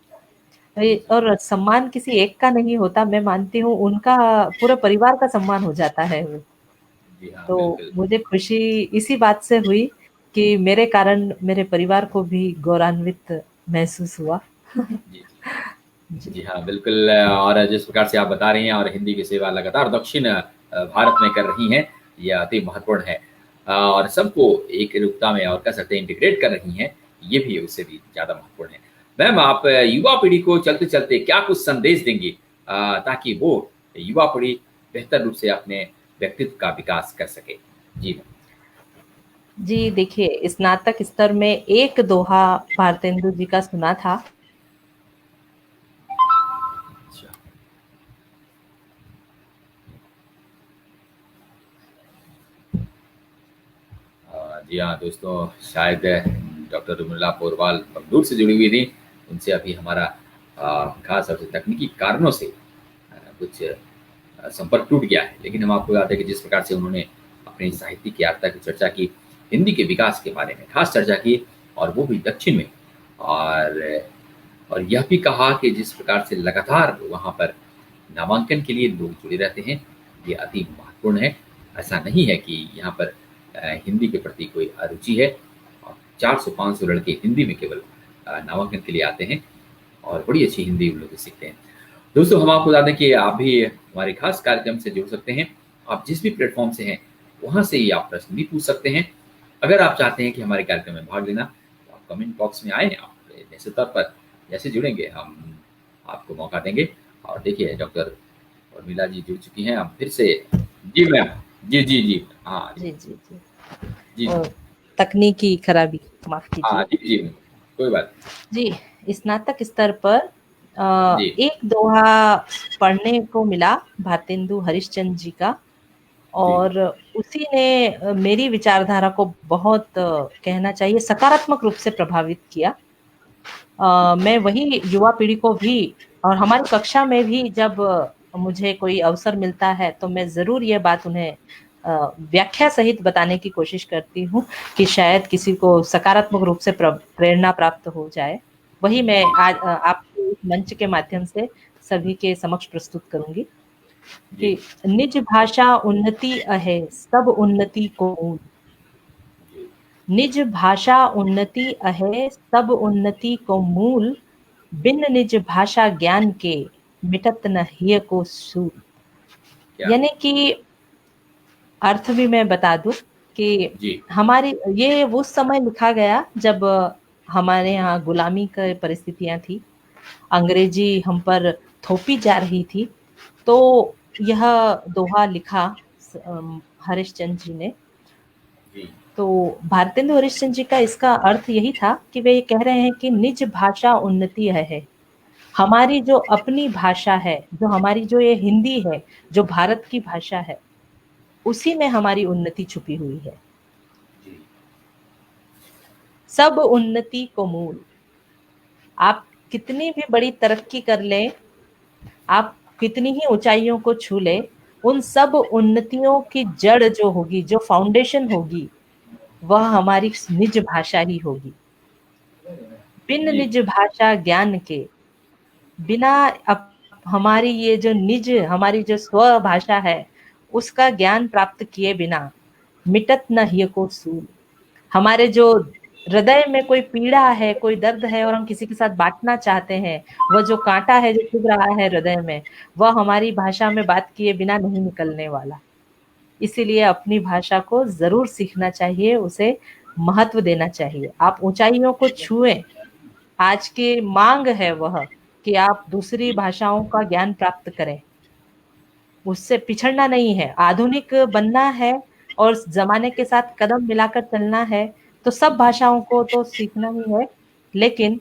जी और सम्मान किसी एक का नहीं होता, मैं मानती हूँ उनका पूरे परिवार का सम्मान हो जाता है वो। जी हाँ तो बिल्कुल। मुझे खुशी इसी बात से हुई कि मेरे कारण मेरे परिवार को भी गौरवान्वित महसूस हुआ। जी जी जी हाँ, बिल्कुल। और जिस प्रकार से आप बता रही हैं और हिंदी की सेवा लगातार दक्षिण भारत में कर रही हैं, ये अति महत्वपूर्ण है। और सबको एक रूपता में और कह सकते हैं इंटीग्रेट कर रही हैं, ये भी उससे भी ज़्यादा महत्वपूर्ण है। मैम, आप युवा पीढ़ी को चलते-चलते क्या कुछ संदेश देंगी ताकि वो युवा पीढ़ी बेहतर रूप से अपने व्यक्तित्व का विकास कर सके? जी मैम। जी, देखिए, स्नातक स्तर में एक दोहा भारतेंदु जी का सुना था। अच्छा। जी हाँ दोस्तों, शायद डॉक्टर रुमिला पोरवाल बंगलुरु से जुड़ी हुई थी। उनसे अभी हमारा खास तौर से तकनीकी कारणों से कुछ संपर्क टूट गया है। लेकिन हम आपको बताते हैं कि जिस प्रकार से उन्होंने अपनी साहित्य की यात्रा की चर्चा की, हिंदी के विकास के बारे में खास चर्चा की, और वो भी दक्षिण में। और और यह भी कहा कि जिस प्रकार से लगातार वहाँ पर नामांकन के लिए लोग जुड़े रहते हैं, ये अति महत्वपूर्ण है। ऐसा नहीं है कि यहाँ पर हिंदी के प्रति कोई अरुचि है। और 400-500 लड़के हिंदी में केवल नामांकन के लिए आते हैं और बड़ी अच्छी हिंदी उन लोग सीखते हैं। दोस्तों, हम आपको बता दें कि आप भी हमारे खास कार्यक्रम से जुड़ सकते हैं। आप जिस भी प्लेटफॉर्म से हैं, वहाँ से ही आप प्रश्न भी पूछ सकते हैं। अगर आप चाहते हैं कि हमारे कार्यक्रम में भाग लेना, कमेंट बॉक्स में आए, आप निश्चित तौर पर जैसे जुड़ेंगे हम आपको मौका देंगे। और देखिए डॉक्टर उर्मिला जी जुड़ चुकी हैं, हम फिर से। जी मैम, जी, हाँ जी, जी, जी। जी, और तकनीकी खराबी, माफ़ हाँ कीजिए। जी, कोई बात जी, स्नातक स्तर पर जी, एक दोहा पढ़ने को मिला भारतेंदु हरिश्चंद्र जी का, जी, और उसी ने मेरी विचारधारा को बहुत कहना चाहिए सकारात्मक रूप से प्रभावित किया। मैं वही युवा पीढ़ी को भी, और हमारी कक्षा में भी जब मुझे कोई अवसर मिलता है तो मैं ज़रूर ये बात उन्हें व्याख्या सहित बताने की कोशिश करती हूँ कि शायद किसी को सकारात्मक रूप से प्रेरणा प्राप्त हो जाए। वही मैं आज आपके इस मंच के माध्यम से सभी के समक्ष प्रस्तुत करूँगी जी, कि निज भाषा उन्नति अहे, सब उन्नति को मूल। जी, निज भाषा उन्नति अहे, सब उन्नति को मूल। बिन निज भाषा ज्ञान के, मिटत न हिय को सूल। क्या, यानी कि अर्थ भी मैं बता दूं कि जी, हमारी ये उस समय लिखा गया जब हमारे यहाँ गुलामी की परिस्थितियां थी, अंग्रेजी हम पर थोपी जा रही थी। तो यह दोहा लिखा हरिश्चंद्र जी ने। जी, तो भारतेंदु हरिश्चंद्र जी का इसका अर्थ यही था कि वे ये कह रहे हैं कि निज भाषा उन्नति है। हमारी जो अपनी भाषा है, जो हमारी जो ये हिंदी है, जो भारत की भाषा है, उसी में हमारी उन्नति छुपी हुई है। जी, सब उन्नति को मूल। आप कितनी भी बड़ी तरक्की कर लें, आप कितनी ही ऊंचाइयों को छू ले, उन सब उन्नतियों की जड़ जो होगी, जो फाउंडेशन होगी, वह हमारी निज भाषा ही होगी। बिन जी, निज भाषा ज्ञान के, बिना हमारी ये जो निज, हमारी जो स्व भाषा है, उसका ज्ञान प्राप्त किए बिना मिटत न हिय को सूल। हमारे जो हृदय में कोई पीड़ा है, कोई दर्द है और हम किसी के साथ बांटना चाहते हैं, वह जो कांटा है जो चुभ रहा है हृदय में, वह हमारी भाषा में बात किए बिना नहीं निकलने वाला। इसीलिए अपनी भाषा को जरूर सीखना चाहिए, उसे महत्व देना चाहिए। आप ऊंचाइयों को छुएं, आज की मांग है वह कि आप दूसरी भाषाओं का ज्ञान प्राप्त करें, उससे पिछड़ना नहीं है, आधुनिक बनना है और जमाने के साथ कदम मिलाकर चलना है। तो सब भाषाओं को तो सीखना ही है, लेकिन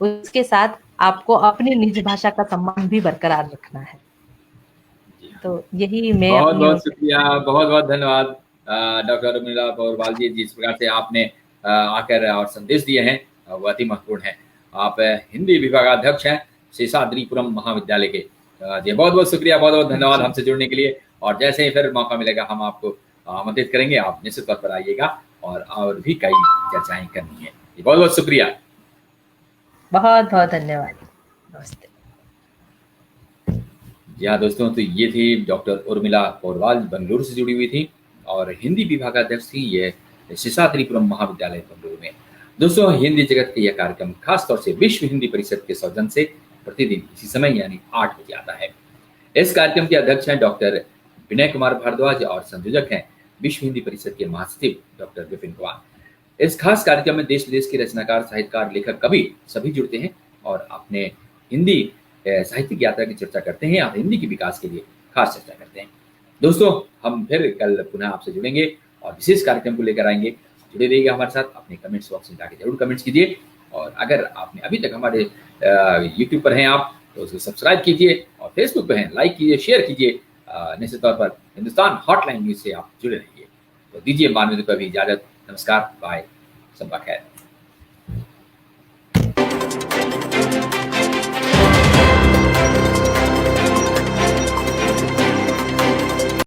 उसके साथ आपको अपनी निज भाषा का सम्मान भी बरकरार रखना है। जी। तो यही मैं बहुत अपनी बहुत ओर से। शुक्रिया, बहुत बहुत धन्यवाद डॉक्टर उर्मिला पौरवाल जी, जिस प्रकार से आपने आकर और संदेश दिए हैं वो अति महत्वपूर्ण है। आप हिंदी विभागाध्यक्ष हैं शेषाद्रिपुरम महाविद्यालय के। जी बहुत बहुत शुक्रिया, बहुत बहुत धन्यवाद जी, हमसे जुड़ने के लिए। और जैसे ही फिर मौका मिलेगा हम आपको आमंत्रित करेंगे, आप निश्चित तौर पर आइएगा और भी कई चर्चाएं करनी है। जी बहुत बहुत शुक्रिया। बहुत बहुत धन्यवाद। नमस्ते। जी हाँ दोस्तों, तो ये थी डॉक्टर उर्मिला पौरवाल, बेंगलुरु से जुड़ी हुई थी और हिंदी विभागाध्यक्ष थी ये शेषाद्रिपुरम महाविद्यालय बेंगलुरु में। दोस्तों, हिंदी जगत के यह कार्यक्रम खासतौर से विश्व हिंदी परिषद के सौजन्य से प्रतिदिन इसी समय यानी 8 बजे आता है। इस कार्यक्रम के अध्यक्ष हैं डॉक्टर विनय कुमार भारद्वाज और संयोजक हैं विश्व हिंदी परिषद के महासचिव डॉक्टर विपिन कुमार। इस खास कार्यक्रम में देश विदेश के रचनाकार, साहित्यकार, लेखक, कवि सभी जुड़ते हैं और अपने हिंदी साहित्यिक यात्रा की चर्चा करते हैं और हिंदी के विकास के लिए खास चर्चा करते हैं। दोस्तों, हम फिर कल पुनः आपसे जुड़ेंगे और विशेष कार्यक्रम को लेकर आएंगे। जुड़े रहिएगा हमारे साथ, अपने कमेंट्स बॉक्स में जाके जरूर कमेंट्स कीजिए। और अगर आपने अभी तक हमारे यूट्यूब पर हैं आप, तो उसको सब्सक्राइब कीजिए और फेसबुक पर हैं लाइक कीजिए, शेयर कीजिए। निश्चित तौर पर हिंदुस्तान हॉटलाइन न्यूज से आप जुड़े रहिए। तो दीजिए मानवीय को भी इजाजत। नमस्कार, बाय, सबका खैर।